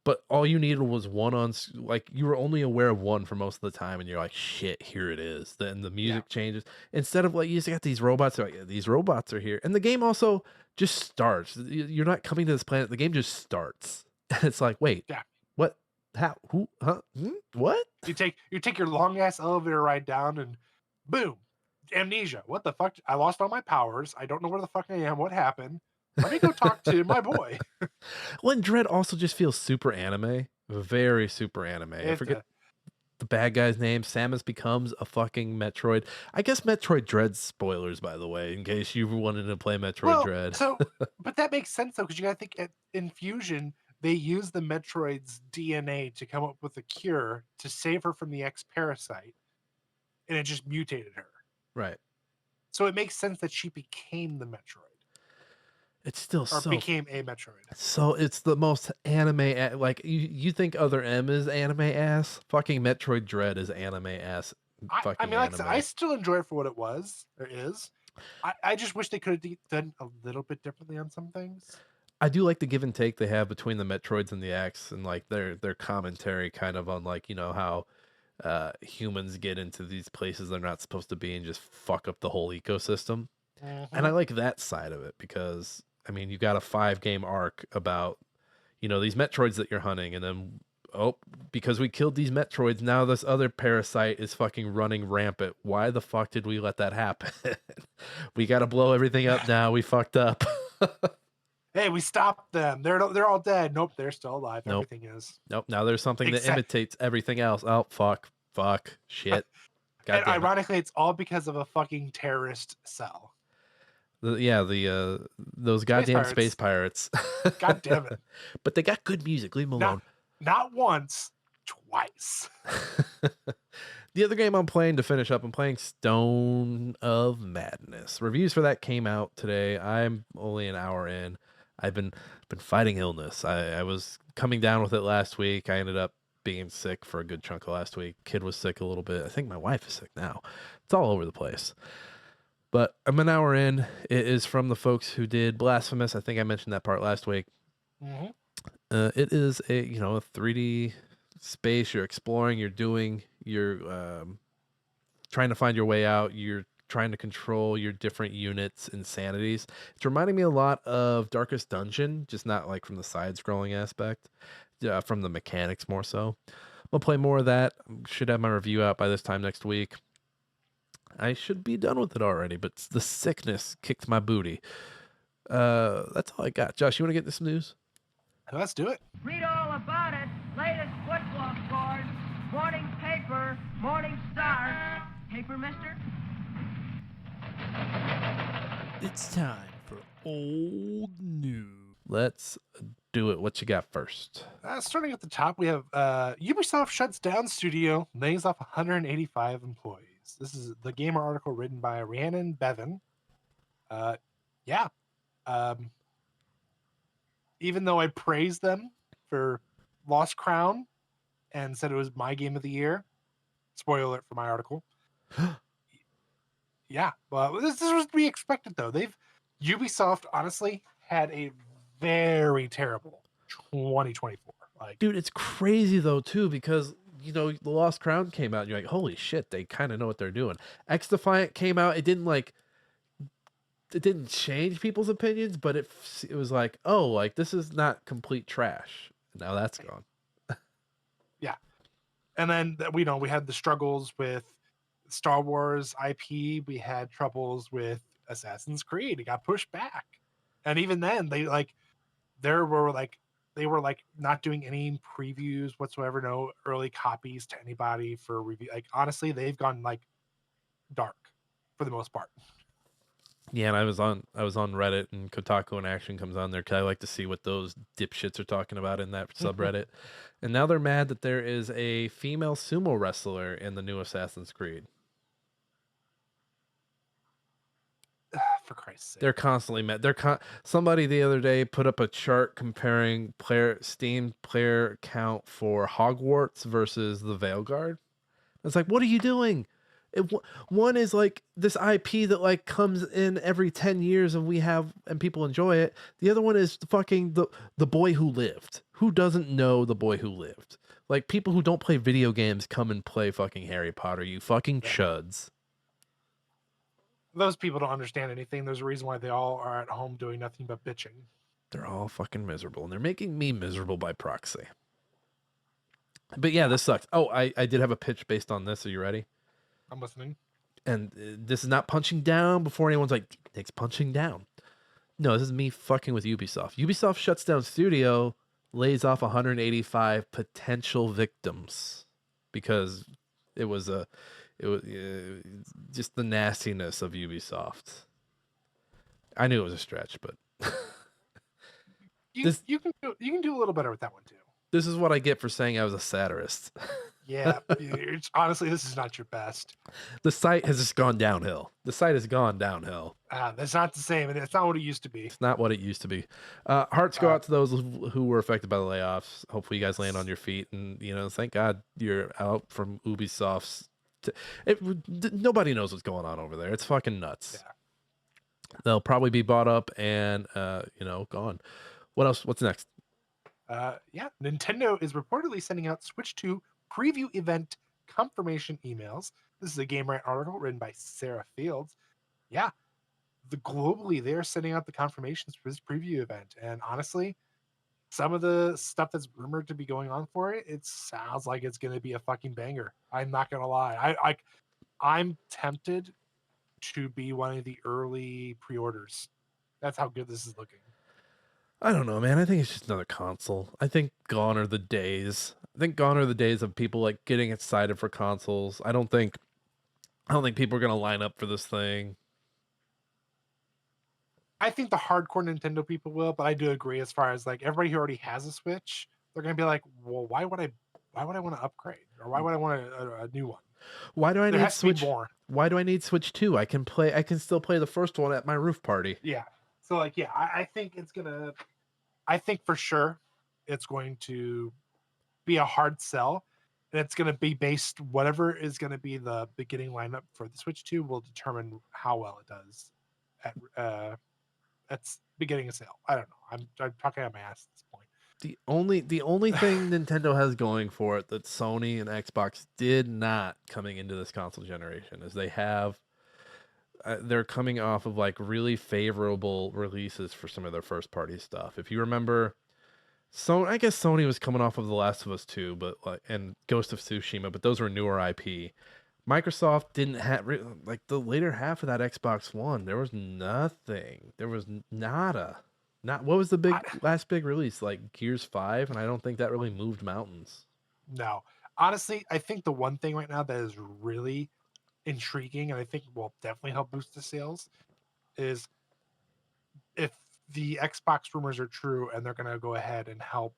but all you needed was one like you were only aware of one for most of the time, and you're like, shit, here it is. Then the yeah, music changes. Instead of like you just got these robots, they're like "Yeah, these robots are here, and the game also just starts. You're not coming to this planet. The game just starts. And it's like, wait, yeah. what? How? Who? Huh? What? You take your long ass elevator ride down and boom, amnesia. What the fuck? I lost all my powers. I don't know where the fuck I am. What happened? Let me go talk to my boy. Well, and Dread also just feels super anime, very super anime. I It forget the bad guy's name. Samus becomes a fucking Metroid. I guess Metroid Dread spoilers, by the way, in case you wanted to play Metroid well, Dread. so but that makes sense though because you got to think in Fusion they use the Metroid's DNA to come up with a cure to save her from the X parasite, and it just mutated her. Right. So it makes sense that she became the Metroid It's still or became a Metroid. so it's the most anime like you think other M is anime ass? Fucking Metroid Dread is anime ass I fucking mean, like I said, I anime. still enjoy it for what it was or is. I just wish they could have done a little bit differently on some things. I do like the give and take they have between the Metroids and the X and like their commentary kind of on like, how humans get into these places they're not supposed to be and just fuck up the whole ecosystem. And I Hmm. like that side of it because I mean, you got a 5 game arc about these Metroids that you're hunting, and then oh, because we killed these Metroids, now this other parasite is fucking running rampant. Why the fuck did we let that happen? We got to blow everything up now. We fucked up. Hey, we stopped them. They're all dead. Nope, they're still alive. Nope. Everything is. Nope. Now there's something that Except, imitates everything else. Oh, fuck, shit. God and damn it. ironically, it's all because of a fucking terrorist cell. Yeah, those Space goddamn space pirates. pirates. God damn it. But they got good music. Leave them Not alone. not once, twice. The other game I'm playing to finish up, I'm playing Stone of Madness. Reviews for that came out today. I'm only an hour in. I've been fighting illness. I was coming down with it last week. I ended up being sick for a good chunk of last week. Kid was sick a little bit. I think my wife is sick now. It's all over the place. But I'm an hour in. It is from the folks who did Blasphemous. I think I mentioned that part last week. Hmm. It is a 3D space. You're exploring. You're trying to find your way out. You're trying to control your different units' insanities. It's reminding me a lot of Darkest Dungeon, just not like from the side-scrolling aspect, from the mechanics more so. We'll play more of that. Should have my review out by this time next week. I should be done with it already, but the sickness kicked my booty. That's all I got. Josh, you want to get into some news? Let's do it. Read all about it. Latest football scores. Morning paper. Morning Star. paper, mister? It's time for old news. Let's do it. What you got first? Starting at the top, we have Ubisoft shuts down studio, lays off 185 employees. This is the Gamer article written by Rhiannon Bevan. Yeah. Um, even though I praised them for Lost Crown and said it was my game of the year, spoiler alert for my article. Yeah, but this was to be expected though. Ubisoft honestly had a very terrible 2024. Like, Dude, it's crazy though too, because you know the Lost Crown came out and you're like, holy shit, they kind of know what they're doing. X Defiant came out, it didn't change people's opinions, but it was like, oh, like this is not complete trash. Now that's gone. yeah, and then we had the struggles with Star Wars IP. We had troubles with Assassin's Creed. It got pushed back, and even then they were not doing any previews whatsoever, no early copies to anybody for review. Like, honestly, they've gone like dark for the most part. Yeah, and I was on Reddit, and Kotaku and Action comes on there because I like to see what those dipshits are talking about in that subreddit. And now they're mad that there is a female sumo wrestler in the new Assassin's Creed. For Christ's sake. They're constantly mad. Somebody the other day put up a chart comparing Steam player count for Hogwarts versus the Veilguard. It's like, what are you doing? One is like this IP that like comes in every 10 years and people enjoy it. The other one is fucking the Boy Who Lived. Who doesn't know The Boy Who Lived? Like, people who don't play video games come and play fucking Harry Potter, you fucking chuds. Those people don't understand anything. There's a reason why they all are at home doing nothing but bitching. They're all fucking miserable, and they're making me miserable by proxy. But yeah, this sucks. Oh, I did have a pitch based on this. Are you ready? I'm listening. And this is not punching down before anyone's like, Nick's punching down. No, this is me fucking with Ubisoft. Ubisoft shuts down studio, lays off 185 potential victims because it was just the nastiness of Ubisoft. I knew it was a stretch, but You can do a little better with that one too. This is what I get for saying I was a satirist. Yeah, honestly, this is not your best. The site has just gone downhill. The site has gone downhill. That's not the same, and it's not what it used to be. It's not what it used to be. Hearts go out to those who were affected by the layoffs. Hopefully, you guys land on your feet, and thank God you're out from Ubisoft's. Nobody knows what's going on over there. It's fucking nuts. Yeah. They'll probably be bought up and gone. What else? What's next? Nintendo is reportedly sending out Switch 2 preview event confirmation emails. This is a GameRant article written by Sarah Fields. Yeah, globally they're sending out the confirmations for this preview event, and honestly, some of the stuff that's rumored to be going on for it, it sounds like it's going to be a fucking banger. I'm not gonna lie. I'm tempted to be one of the early pre-orders. That's how good this is looking. I don't know, man. I think it's just another console. I think gone are the days. Of people like getting excited for consoles. I don't think people are gonna line up for this thing. I think the hardcore Nintendo people will, but I do agree as far as like everybody who already has a Switch, they're gonna be like, well, why would I want to upgrade, or why would I want a new one? Why do I There need has to be Switch? more. Why do I need Switch 2? I can still play the first one at my roof party. Yeah. So like, yeah, I think for sure it's going to be a hard sell, and it's going to be based, whatever is going to be the beginning lineup for the Switch 2 will determine how well it does at beginning of sale. I don't know. I'm talking out my ass at this point. The only thing Nintendo has going for it that Sony and Xbox did not coming into this console generation is they're coming off of like really favorable releases for some of their first party stuff. If you remember, I guess Sony was coming off of The Last of Us 2, and Ghost of Tsushima, but those were newer IP. Microsoft didn't have like the later half of that Xbox One. There was nothing. There was nada. What was the last big release? Like Gears 5, and I don't think that really moved mountains. No, honestly, I think the one thing right now that is really intriguing and I think will definitely help boost the sales is if the Xbox rumors are true and they're going to go ahead and help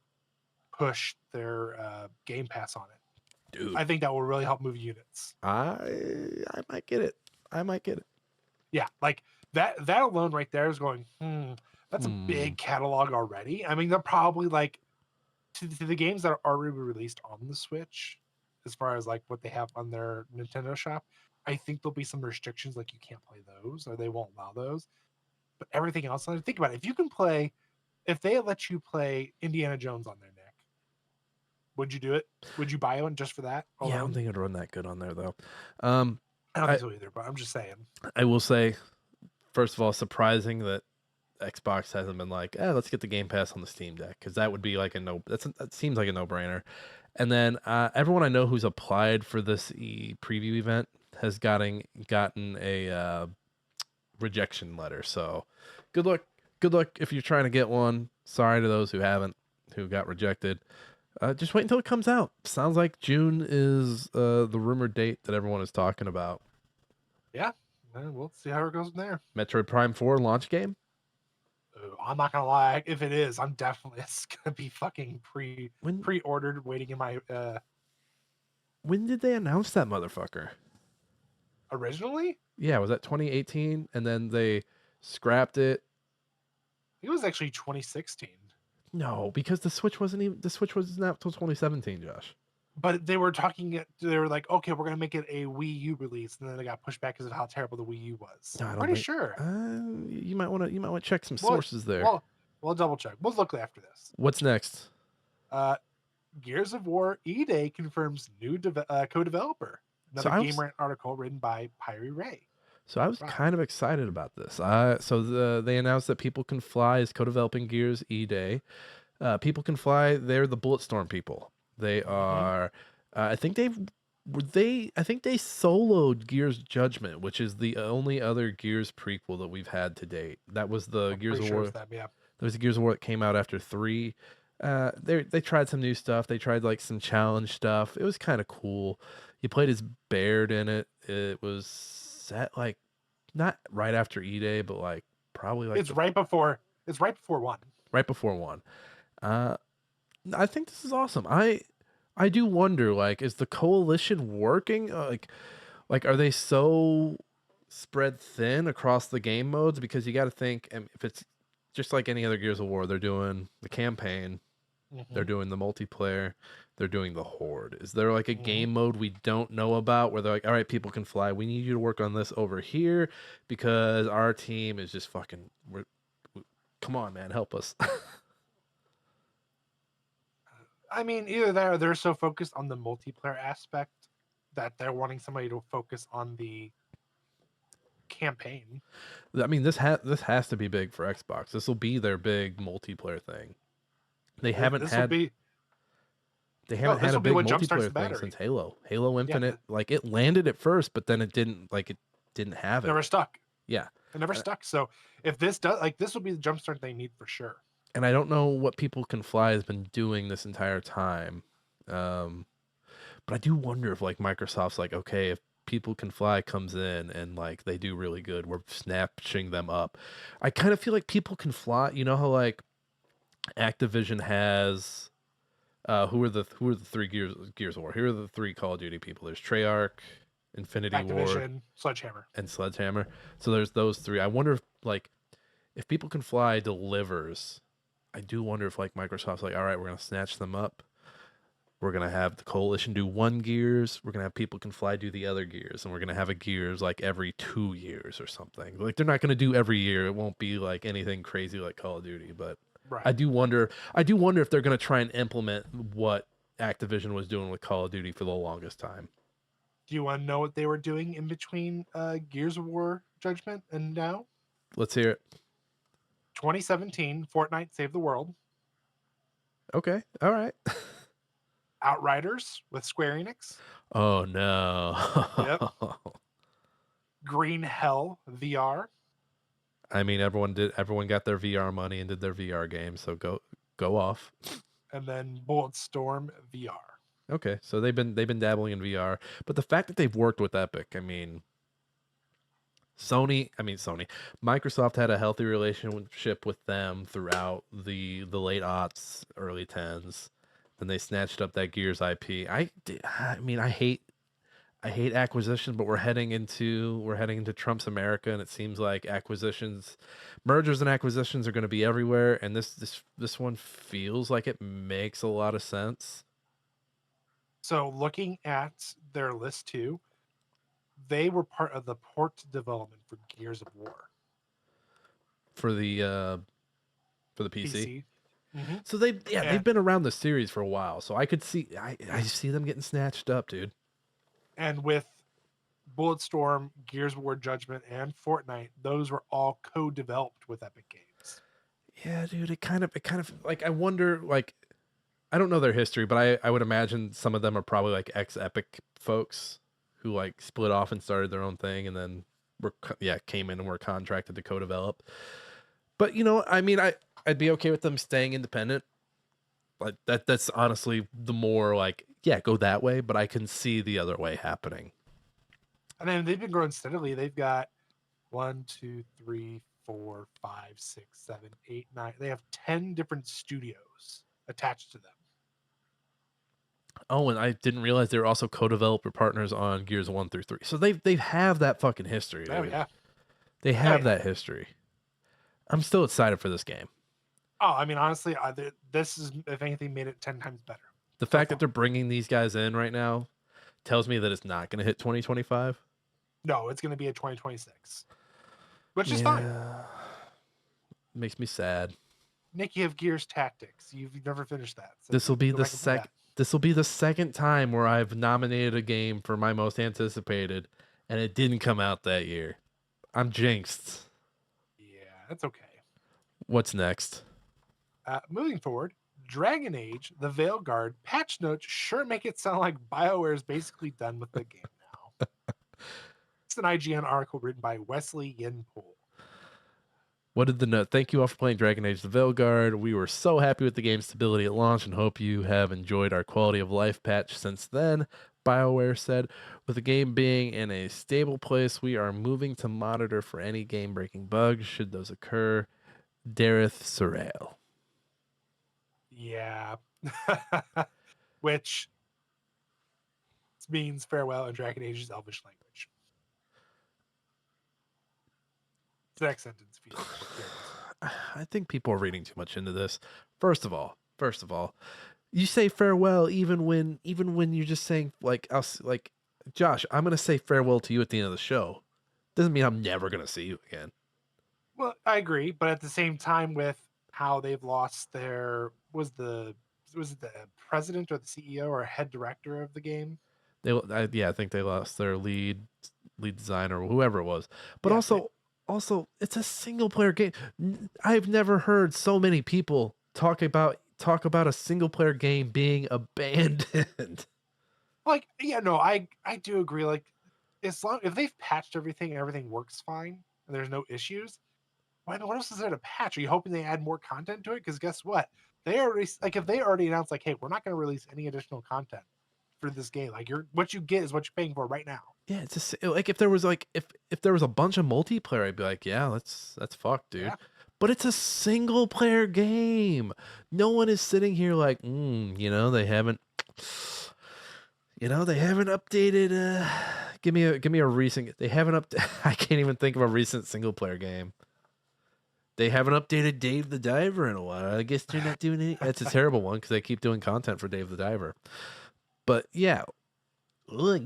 push their Game Pass on it. Dude, I think that will really help move units. I might get it. I might get it. Yeah, like that alone right there is going, that's a big catalog already. I mean, they're probably like to the games that are already released on the Switch, as far as like what they have on their Nintendo shop. I think there'll be some restrictions, like you can't play those or they won't allow those. But everything else, like, think about it. If you can play, if they let you play Indiana Jones on their neck, would you do it? Would you buy one just for that? Yeah, I don't alone? think it'd run that good on there though. I don't I- think so either, but I'm just saying. I will say, first of all, surprising that Xbox hasn't been like, let's get the Game Pass on the Steam Deck, because that would be like that seems like a no-brainer. And then everyone I know who's applied for this preview event has gotten a rejection letter. So good luck if you're trying to get one. Sorry to those who haven't, who got rejected. Just wait until it comes out. Sounds like June is the rumored date that everyone is talking about. Yeah, we'll see how it goes from there. Metroid Prime 4 launch game. Ooh, I'm not gonna lie. If it is, I'm definitely it's gonna be fucking When pre-ordered, waiting in my when did they announce that motherfucker? originally. Yeah, was that 2018? And then they scrapped it. It was actually 2016, No, because the Switch wasn't out till 2017, Josh. but they were talking. They were like, okay, we're gonna make it a Wii U release, and then they got pushed back because of how terrible the Wii U was. No, I don't Pretty think. sure. You might want to check some Well, sources there. Well, we'll double check. We'll look after this. What's next? Gears of War E-Day confirms new co-developer. Another I was- Game Rant article written by Pyrie Ray. So I was Wow. kind of excited about this. They announced that People Can Fly is co-developing Gears E-Day. People Can Fly, they're the Bulletstorm people. They are. I think they soloed Gears Judgment, which is the only other Gears prequel that we've had to date. That was the I'm Gears pretty of sure War. it's them, yeah. There was a Gears of War that came out after 3. They tried some new stuff. They tried like some challenge stuff. It was kind of cool. You played as Baird in it. It was set like not right after E-Day, but like probably like It's right before 1. right before 1. I think this is awesome. I do wonder, like, is the coalition working? Like are they so spread thin across the game modes? Because you got to think, if it's just like any other Gears of War, they're doing the campaign, they're doing the multiplayer, they're doing the horde. Is there like a game mode we don't know about where they're like, all right, People Can Fly, we need you to work on this over here because our team is just fucking, come on, man, help us. I mean, either that or they're so focused on the multiplayer aspect that they're wanting somebody to focus on the campaign. I mean, this has to be big for Xbox. This will be their big multiplayer thing. They haven't This had will be they haven't had this a will be big what jumpstarts the multiplayer thing battery. since Halo Infinite. Like it landed at first, but then it didn't have it. never stuck. Yeah. It never stuck. So if this does, like, this will be the jumpstart they need for sure. And I don't know what People Can Fly has been doing this entire time. But I do wonder if like Microsoft's like, okay, if People Can Fly comes in and like they do really good, we're snatching them up. I kind of feel like People Can Fly, you know how like Activision has who are the 3 Gears of War? Here are the 3 Call of Duty people. There's Treyarch, Infinity Ward, Activision, Sledgehammer. and Sledgehammer. So there's those 3. I wonder if People Can Fly delivers. I do wonder if like Microsoft's like, all right, we're gonna snatch them up. We're gonna have the Coalition do 1 Gears. We're gonna have People Can Fly do the other Gears, and we're gonna have a Gears like every 2 years or something. Like they're not gonna do every year. It won't be like anything crazy like Call of Duty, but Right. I do wonder if they're gonna try and implement what Activision was doing with Call of Duty for the longest time. Do you want to know what they were doing in between Gears of War Judgment and now? Let's hear it. 2017, Fortnite Save the World. Okay. All right. Outriders with Square Enix. Oh no. Yep. Green Hell VR. I mean, everyone got their VR money and did their VR game, so go off. And then Bulletstorm VR. Okay, so they've been dabbling in VR, but the fact that they've worked with Epic, I mean, Sony, Microsoft had a healthy relationship with them throughout the late aughts, early tens. Then they snatched up that Gears IP. I mean, I hate acquisition, but we're heading into Trump's America, and it seems like mergers and acquisitions are going to be everywhere. And this one feels like it makes a lot of sense So looking at their list too, they were part of the port development for Gears of War for the PC. PC. Hmm. So they've And been around the series for a while. So I see them getting snatched up, dude. and with Bulletstorm, Gears of War Judgment, and Fortnite, those were all co-developed with Epic Games. Yeah, dude. It kind of like I wonder like I don't know their history, but I would imagine some of them are probably like ex Epic folks who like split off and started their own thing, and then came in and were contracted to co-develop. But I mean, I'd be okay with them staying independent. Like that's honestly the more like go that way, but I can see the other way happening. And then they've been growing steadily. They've got 1, 2, 3, 4, 5, 6, 7, 8, 9. They have 10 different studios attached to them. Oh, and I didn't realize they were also co-developer partners on Gears 1 through 3. So they have that fucking history, Oh dude. yeah. They Oh have yeah. that history. I'm still excited for this game. Oh, I mean, honestly, this is, if anything, made it 10 times better. The So fact that far. they're bringing these guys in right now tells me that it's not going to hit 2025. No, it's going to be a 2026, which is fine. Yeah. Makes me sad. Nick, you have Gears Tactics. You've never finished that. So This will be go the back and play sec that. this will be the second time where I've nominated a game for my most anticipated and it didn't come out that year. I'm jinxed. Yeah, that's okay. What's next? Moving forward, Dragon Age, the Veilguard patch notes sure make it sound like BioWare is basically done with the game now. It's an IGN article written by Wesley Yinpool. What did the note? Thank you all for playing Dragon Age the Veilguard. We were so happy with the game's stability at launch and hope you have enjoyed our quality of life patch since then. BioWare said, with the game being in a stable place, we are moving to monitor for any game breaking bugs should those occur. Dareth Sorrell. Yeah. Which means farewell in Dragon Age's Elvish language. The next sentence feels I think people are reading too much into this. First of all, you say farewell even when you're just saying like Josh, I'm gonna say farewell to you at the end of the show. Doesn't mean I'm never gonna see you again. Well, I agree, but at the same time, with how they've lost their was it the president or the CEO or head director of the game? I think they lost their lead designer or whoever it was. But Yeah, also it's a single player game. I've never heard so many people talk about a single player game being abandoned. like yeah, no, I do agree. Like, as long if they've patched everything and everything works fine and there's no issues, what else is there to patch? Are you hoping they add more content to it? Because guess what, they already like if they already announced like, hey, we're not going to release any additional content for this game. Like, what you get is what you're paying for right now. Yeah, it's just like if there was if there was a bunch of multiplayer, I'd be like, yeah, that's fucked, dude. Yeah. But it's a single player game. No one is sitting here like, they haven't, they haven't updated. Give me a recent. They haven't up. I can't even think of a recent single player game. They haven't updated Dave the Diver in a while. I guess they're not doing any. That's a terrible one because they keep doing content for Dave the Diver. But yeah, look,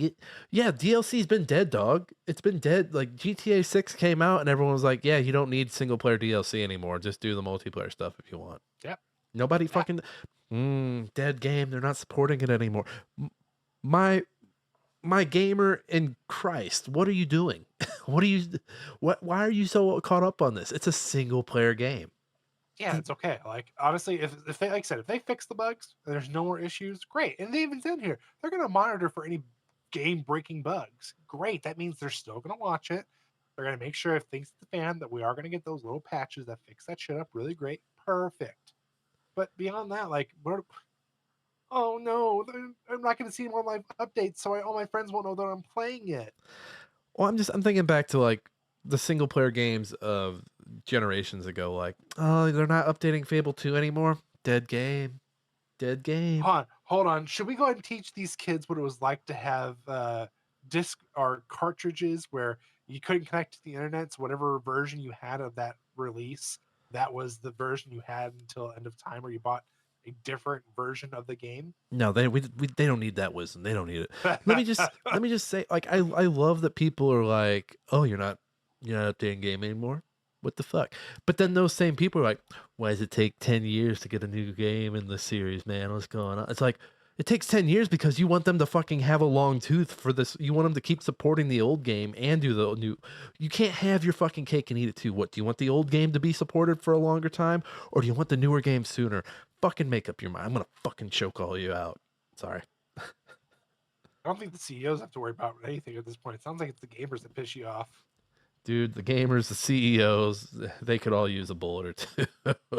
DLC's been dead, dog. It's been dead. Like GTA 6 came out and everyone was like, yeah, you don't need single player DLC anymore. Just do the multiplayer stuff if you want. Yep. Nobody fucking dead game. They're not supporting it anymore. My gamer in Christ, what are you doing? Why are you so caught up on this? It's a single player game. Yeah, it's okay. Like, honestly, if they, like I said, if they fix the bugs and there's no more issues, great. And they even said here they're going to monitor for any game breaking bugs. Great. That means they're still going to watch it. They're going to make sure if things hit the fan that we are going to get those little patches that fix that shit up really great. Perfect. But beyond that, like, Oh no, I'm not going to see more live updates, so all my friends won't know that I'm playing it. Well, I'm thinking back to like the single player games of generations ago. Like, oh, they're not updating Fable 2 anymore. Dead game. Dead game. Hold on. Should we go ahead and teach these kids what it was like to have disc or cartridges where you couldn't connect to the internet? So whatever version you had of that release, that was the version you had until end of time, or you bought a different version of the game. No, they don't need that wisdom. They don't need it. Let me just say, like, I love that people are like, oh, you're not updating game anymore. What the fuck? But then those same people are like, why does it take 10 years to get a new game in the series, man? What's going on? It's like, it takes 10 years because you want them to fucking have a long tooth for this. You want them to keep supporting the old game and do the new. You can't have your fucking cake and eat it too. What, do you want the old game to be supported for a longer time, or do you want the newer game sooner? Fucking make up your mind. I'm gonna fucking choke all you out. Sorry. I don't think the CEOs have to worry about anything at this point. It sounds like it's the gamers that piss you off. Dude, the gamers, the CEOs, they could all use a bullet or two.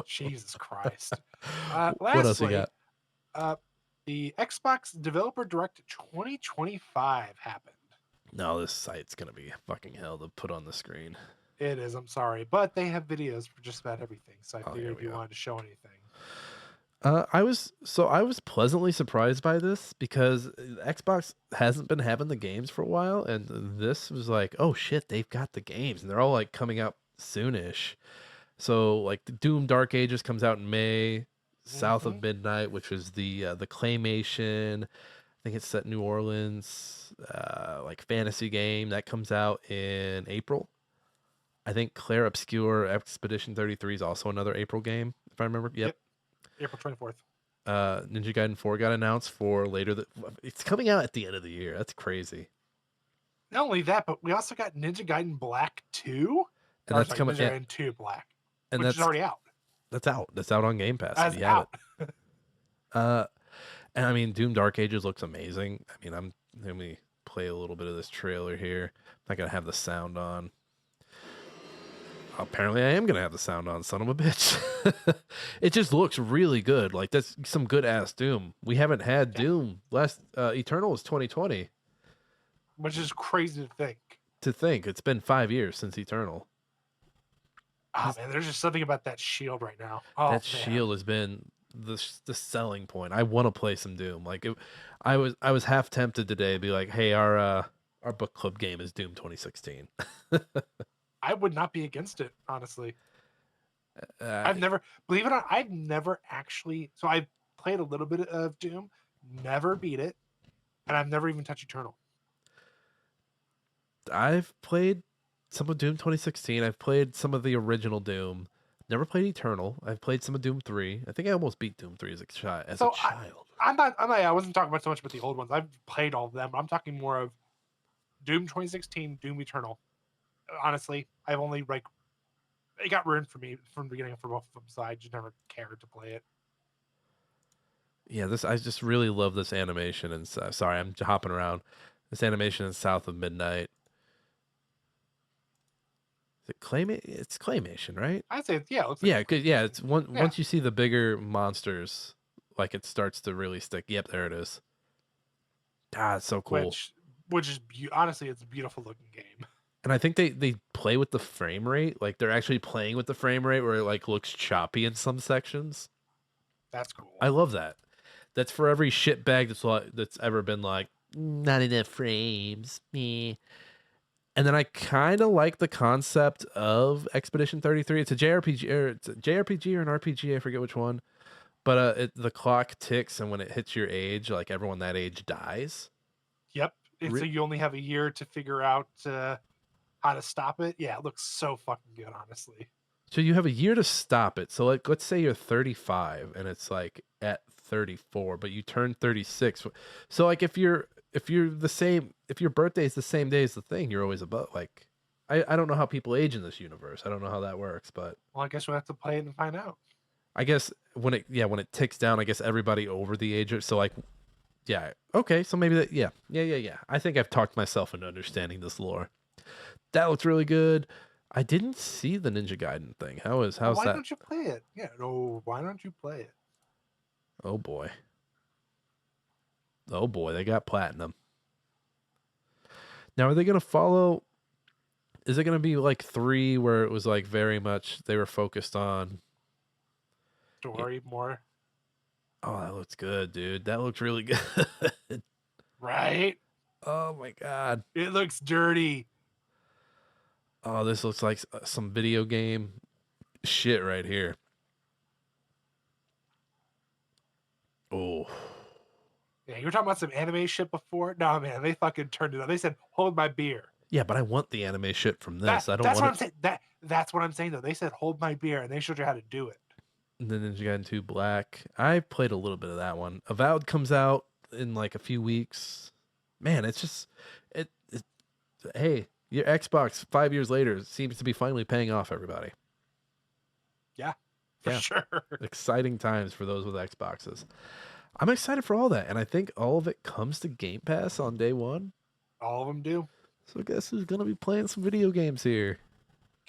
Jesus Christ. What else you Lastly, got? the Xbox Developer Direct 2025 happened. No, this site's gonna be fucking hell to put on the screen. It is, I'm sorry, but they have videos for just about everything. So I Oh, here figured if we you go. wanted to show anything. I was pleasantly surprised by this because Xbox hasn't been having the games for a while, and this was like, oh shit, they've got the games, and they're all like coming out soonish. So like the Doom Dark Ages comes out in May, South of Midnight, which is the claymation. I think it's set in New Orleans, like fantasy game that comes out in April. I think Claire Obscure Expedition 33 is also another April game, if I remember. Yep. April 24th. Ninja Gaiden 4 got announced for later. It's coming out at the end of the year. That's crazy. Not only that, but we also got Ninja Gaiden Black 2. And Or that's sorry, coming. Ninja Gaiden 2 Black, And which is already out. that's out. That's out on Game Pass. As If you have out. it. And I mean, Doom Dark Ages looks amazing. I mean, let me play a little bit of this trailer here. I'm not gonna have the sound on. Apparently, I am gonna have the sound on. Son of a bitch! It just looks really good. Like that's some good ass Doom. We haven't had Doom. Last Eternal was 2020. Which is crazy to think. To think it's been 5 years since Eternal. Ah, man, there's just something about that shield right now. Oh, That man. shield has been the selling point. I want to play some Doom. Like I was half tempted today to be like, hey, our book club game is Doom 2016. I would not be against it, honestly. Uh, Believe it or not, I've never actually. So I played a little bit of Doom, never beat it, and I've never even touched Eternal. I've played some of Doom 2016. I've played some of the original Doom. Never played Eternal. I've played some of Doom 3. I think I almost beat Doom 3 as a child. I wasn't talking about so much about the old ones. I've played all of them. I'm talking more of Doom 2016, Doom Eternal. Honestly, I've only it got ruined for me from the beginning for both of them, so I just never cared to play it. Yeah, I just really love this animation. And sorry, I'm hopping around. This animation in South of Midnight. Is it It's claymation, right? I'd say, yeah, it looks Yeah, like good. Yeah, it's Yeah. once you see the bigger monsters, like it starts to really stick. Yep, there it is. Ah, it's so cool. which is honestly, it's a beautiful looking game. And I think they play with the frame rate. Like they're actually playing with the frame rate where it like looks choppy in some sections. That's cool. I love that. That's for every shitbag that's ever been like not enough frames. Meh. And then I kind of like the concept of Expedition 33. It's a JRPG, or it's a JRPG or an RPG. I forget which one. But the clock ticks, and when it hits your age, like everyone that age dies. Yep. And so you only have a year to figure out how to stop it. Yeah, it looks so fucking good, honestly. So you have a year to stop it. So like, let's say you're 35, and it's like at 34, but you turn 36. So like, if you're the same, if your birthday is the same day as the thing, you're always above. Like, I don't know how people age in this universe. I don't know how that works, but Well, I guess we'll have to play it and find out. I guess when it ticks down, I guess everybody over the age of, so like, yeah, okay, so maybe that, yeah. I think I've talked myself into understanding this lore. That looks really good. I didn't see the Ninja Gaiden thing. How's Why that? don't you play it? Yeah, no, why don't you play it? Oh boy. Oh boy, they got platinum. Now, are they going to follow? Is it going to be like 3 where it was like very much they were focused on? Story more. Oh, that looks good, dude. That looks really good. Right? Oh my God. It looks dirty. Oh, this looks like some video game shit right here. Oh, Yeah, you were talking about some anime shit before? No, man, they fucking turned it up. They said, hold my beer. yeah, but I want the anime shit from That this. I don't that's want what it. I'm saying. That's what I'm saying though. They said hold my beer and they showed you how to do it. And then Ninja Gaiden 2 Black. I played a little bit of that one. Avowed comes out in like a few weeks. Man, it's just it hey, your Xbox 5 years later seems to be finally paying off everybody. For Yeah. sure. Exciting times for those with Xboxes. I'm excited for all that, and I think all of it comes to Game Pass on day 1. All of them do. So guess who's gonna be playing some video games here?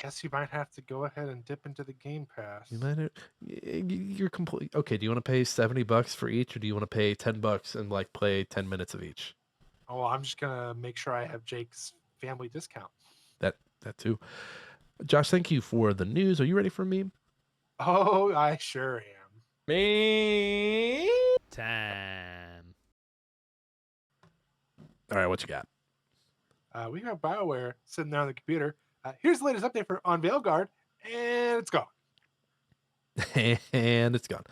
Guess you might have to go ahead and dip into the Game Pass. You might you're complete. Okay, do you want to pay $70 for each, or do you want to pay $10 and like play 10 minutes of each? Oh, well, I'm just gonna make sure I have Jake's family discount. That too. Josh, thank you for the news. Are you ready for me? Oh, I sure am. Me time. All right, what you got? We got BioWare sitting there on the computer. Here's the latest update for on Veilguard, and it's gone. And it's gone.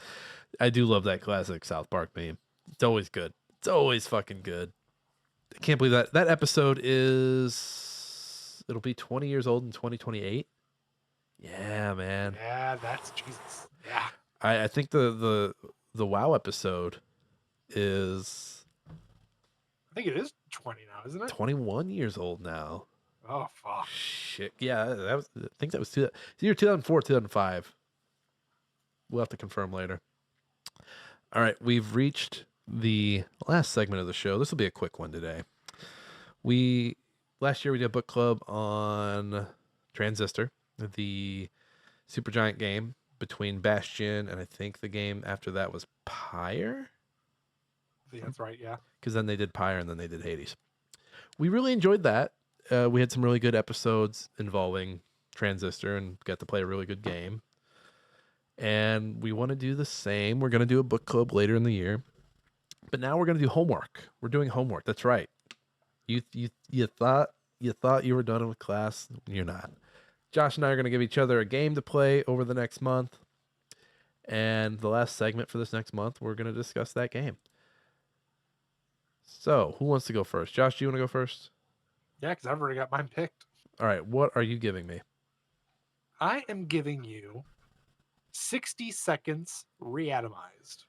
I do love that classic South Park meme. It's always good. It's always fucking good. I can't believe that episode it'll be 20 years old in 2028. Yeah, man. Yeah, that's Jesus. Yeah. I think the WoW episode is I think it is 20 now, isn't it? 21 years old now. Oh, fuck. Shit. Yeah, that was I think that was it's either 2004 2005. We'll have to confirm later. All right, we've reached the last segment of the show. This will be a quick one today. Last year we did a book club on Transistor, the Supergiant game between Bastion and I think the game after that was Pyre. I think that's right, yeah. Because then they did Pyre and then they did Hades. We really enjoyed that. We had some really good episodes involving Transistor and got to play a really good game. And we want to do the same. We're going to do a book club later in the year. But now we're going to do homework. We're doing homework. That's right. You thought you were done with class. You're not. Josh and I are going to give each other a game to play over the next month. And the last segment for this next month, we're going to discuss that game. So, who wants to go first? Josh, do you want to go first? Yeah, because I've already got mine picked. All right. What are you giving me? I am giving you 60 seconds reatomized.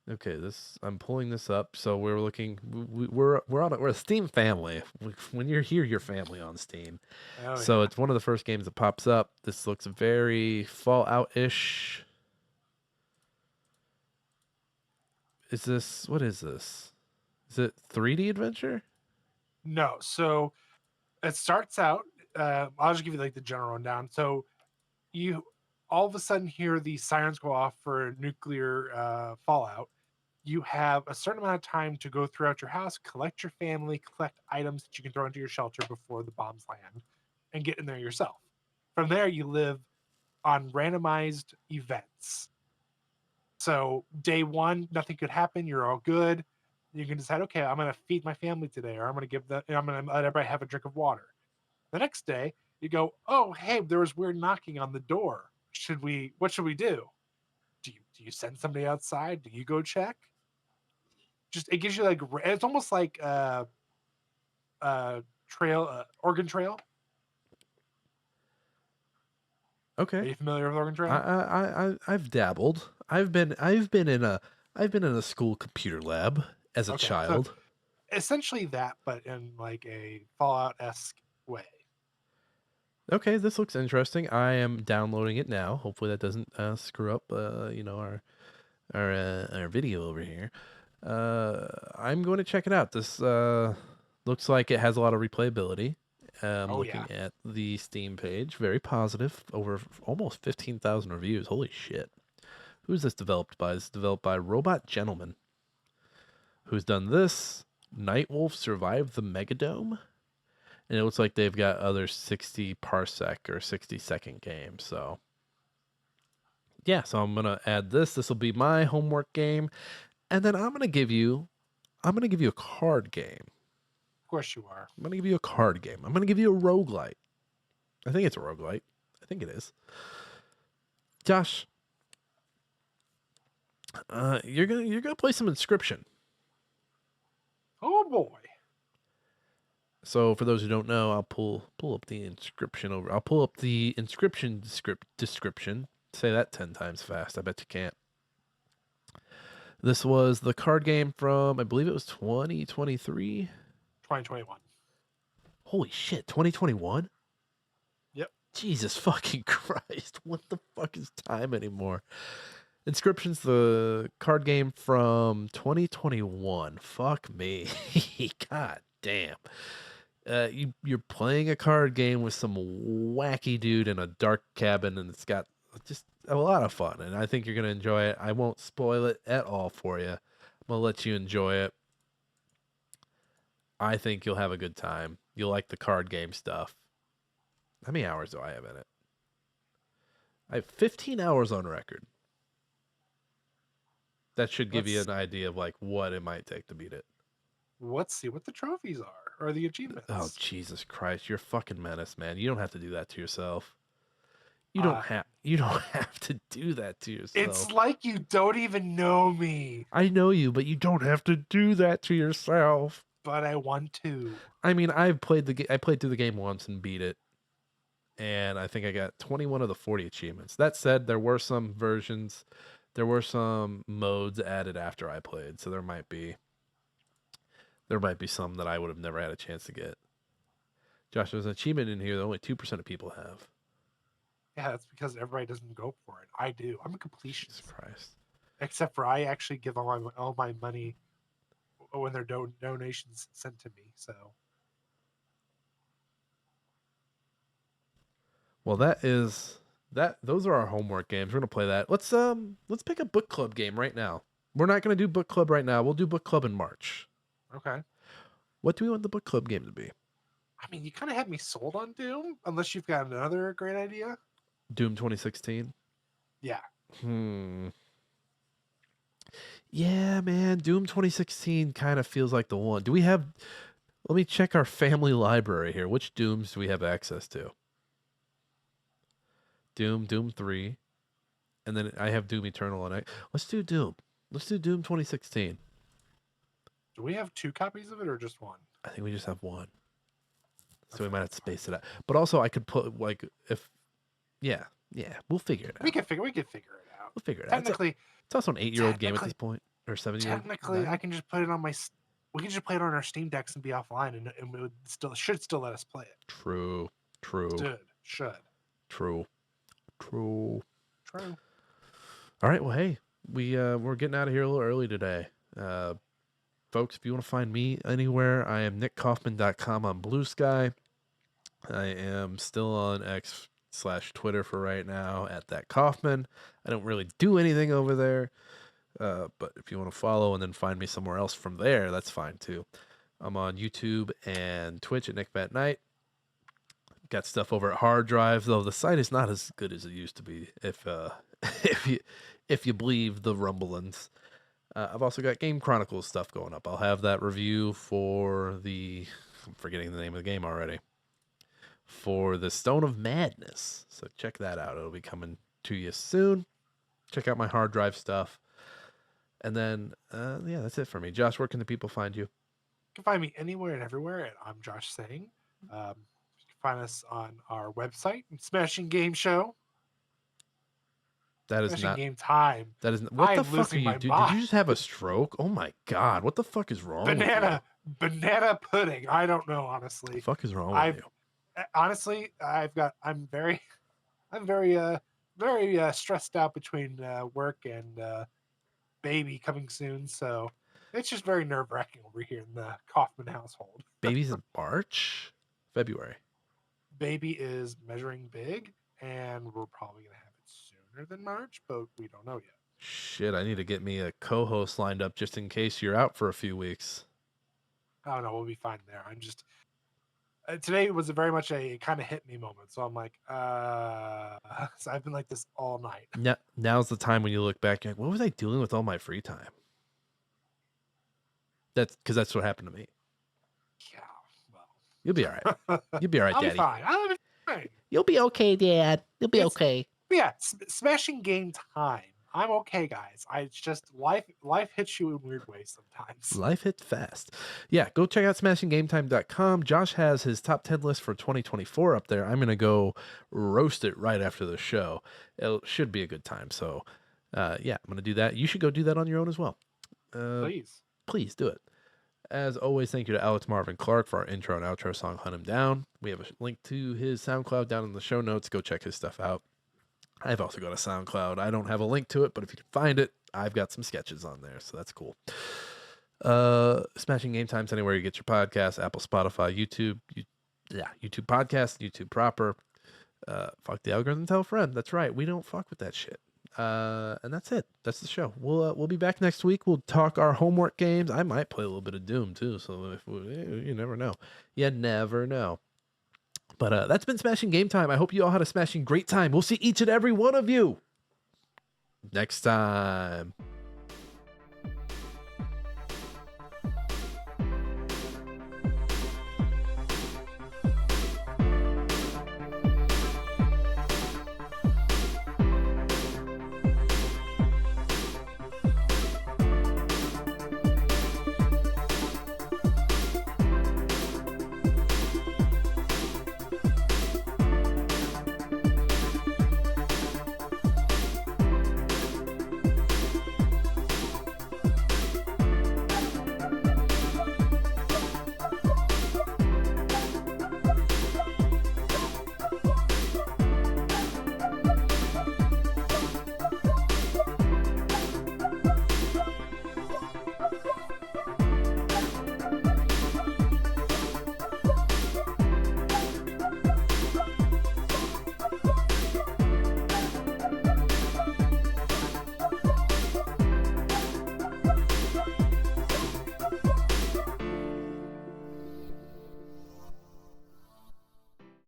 Okay, I'm pulling this up. So we're looking. We're a Steam family. When you're here, you're family on Steam. Oh, So yeah. it's one of the first games that pops up. This looks very Fallout-ish. What is this? Is it 3D adventure? No, so it starts out. I'll just give you like the general rundown. So you all of a sudden hear the sirens go off for nuclear fallout. You have a certain amount of time to go throughout your house, collect your family, collect items that you can throw into your shelter before the bombs land, and get in there yourself. From there, you live on randomized events. So day 1, nothing could happen. You're all good. You can decide, okay, I'm going to feed my family today, or I'm going to let everybody have a drink of water. The next day, you go, oh, hey, there was weird knocking on the door. What should we do? Do you send somebody outside? Do you go check? Just it gives you like it's almost like Oregon Trail. Are Okay. you familiar with Oregon Trail? I've dabbled. I've been in a school computer lab as a Okay, so- child. Essentially that, but in like a Fallout-esque way. Okay, this looks interesting. I am downloading it now. Hopefully that doesn't screw up our video over here. I'm going to check it out. This looks like it has a lot of replayability. Looking at the Steam page, very positive. Over almost 15,000 reviews. Holy shit! Who's this developed by? This is developed by Robot Gentleman. who's done this. Nightwolf survived the Megadome. And it looks like they've got other 60 parsec or 60-second games. So, yeah. So I'm going to add this. This will be my homework game. And then I'm going to give you a card game. Of course you are. I'm going to give you a card game. I'm going to give you a roguelite. I think it's a roguelite. I think it is. Josh, you're gonna play some Inscription. Oh boy. So for those who don't know, I'll pull up the Inscription over. I'll pull up the Inscription description. Say that 10 times fast. I bet you can't. This was the card game from, I believe it was 2023. 2021. Holy shit, 2021? Yep. Jesus fucking Christ. What the fuck is time anymore? Inscription's the card game from 2021. Fuck me. God damn. You're playing a card game with some wacky dude in a dark cabin, and it's got just a lot of fun, and I think you're going to enjoy it. I won't spoil it at all for you. I'm going to let you enjoy it. I think you'll have a good time. You'll like the card game stuff. How many hours do I have in it? I have 15 hours on record. That should give you an idea of like what it might take to beat it. Let's see what the trophies are or the achievements. Oh, Jesus Christ. You're a fucking menace, man. You don't have to do that to yourself. You don't have to do that to yourself. It's like you don't even know me. I know you, but you don't have to do that to yourself. But I want to. I mean, I played through the game once and beat it. And I think I got 21 of the 40 achievements. That said, there were some modes added after I played, so there might be some that I would have never had a chance to get. Josh, there's an achievement in here that only 2% of people have. Yeah, that's because everybody doesn't go for it. I do. I'm a completionist. Jesus Christ. Except for I actually give all my money when they're donations sent to me. So. Well, those are our homework games. We're gonna play that. Let's pick a book club game right now. We're not gonna do book club right now. We'll do book club in March. Okay. What do we want the book club game to be? I mean, you kind of had me sold on Doom, unless you've got another great idea. Doom 2016. Yeah. Yeah, man. Doom 2016 kind of feels like the one. Do we have? Let me check our family library here. Which Dooms do we have access to? Doom 3, and then I have Doom Eternal, and let's do Doom. Let's do Doom 2016. Do we have 2 copies of it or just 1? I think we just have 1, so we might have to space it out. But also, I could put yeah, we'll figure it out. We can figure it out. We'll figure it Technically, out. It's also an 8-year-old game at this point, or 7-year-old. Technically, I can just put it on we can just play it on our Steam decks and be offline, and it should still let us play it. True. Should. True. True. All right. Well, hey, we're getting out of here a little early today. Folks, if you want to find me anywhere, I am nickkaufman.com on Blue Sky. I am still on X/Twitter for right now at that Kaufman. I don't really do anything over there. But if you want to follow and then find me somewhere else from there, that's fine too. I'm on YouTube and Twitch at NickBatKnight. Got stuff over at Hard Drive, though the site is not as good as it used to be. If you believe the rumblings, I've also got Game Chronicles stuff going up. I'll have that review for I'm forgetting the name of the game already. For the Stone of Madness, so check that out. It'll be coming to you soon. Check out my Hard Drive stuff, and then yeah, that's it for me. Josh, where can the people find you? You can find me anywhere and everywhere at I'm Josh Saying. You can find us on our website, Smashing Game Show. That is Smashing not Game Time. That is what I the am fuck are losing you my doing? Did you mind. just have a stroke? Oh my god, what the fuck is wrong with you? Banana pudding. I don't know, honestly. The fuck is wrong with you? Honestly, I'm very stressed out between work and baby coming soon, so it's just very nerve-wracking over here in the Kaufman household. Baby's in March? February. Baby is measuring big, and we're probably gonna have it sooner than March, but we don't know yet. shit, I need to get me a co-host lined up just in case you're out for a few weeks. Oh no, we'll be fine there. I'm just today was very much a kind of hit me moment, so I'm like, so I've been like this all night. Now's the time when you look back, you're like, what was I doing with all my free time? That's because that's what happened to me. Yeah, well, You'll be all right. You'll be all right, I'll Daddy. be fine. I'll be fine. You'll be okay, Dad. You'll be It's- okay. But yeah, smashing game time. I'm okay, guys. It's just life hits you in weird ways sometimes. Life hits fast. Yeah, go check out smashinggametime.com. Josh has his top 10 list for 2024 up there. I'm going to go roast it right after the show. It should be a good time. So, yeah, I'm going to do that. You should go do that on your own as well. Please do it. As always, thank you to Alex Marvin Clark for our intro and outro song, Hunt Him Down. We have a link to his SoundCloud down in the show notes. Go check his stuff out. I've also got a SoundCloud. I don't have a link to it, but if you can find it, I've got some sketches on there, so that's cool. Smashing Game Times anywhere you get your podcasts, Apple, Spotify, YouTube, YouTube Podcast, YouTube proper. Fuck the algorithm, tell a friend. That's right. We don't fuck with that shit. And that's it. That's the show. We'll be back next week. We'll talk our homework games. I might play a little bit of Doom too. So you never know. You never know. But that's been Smashing Game Time. I hope you all had a smashing great time. We'll see each and every one of you next time.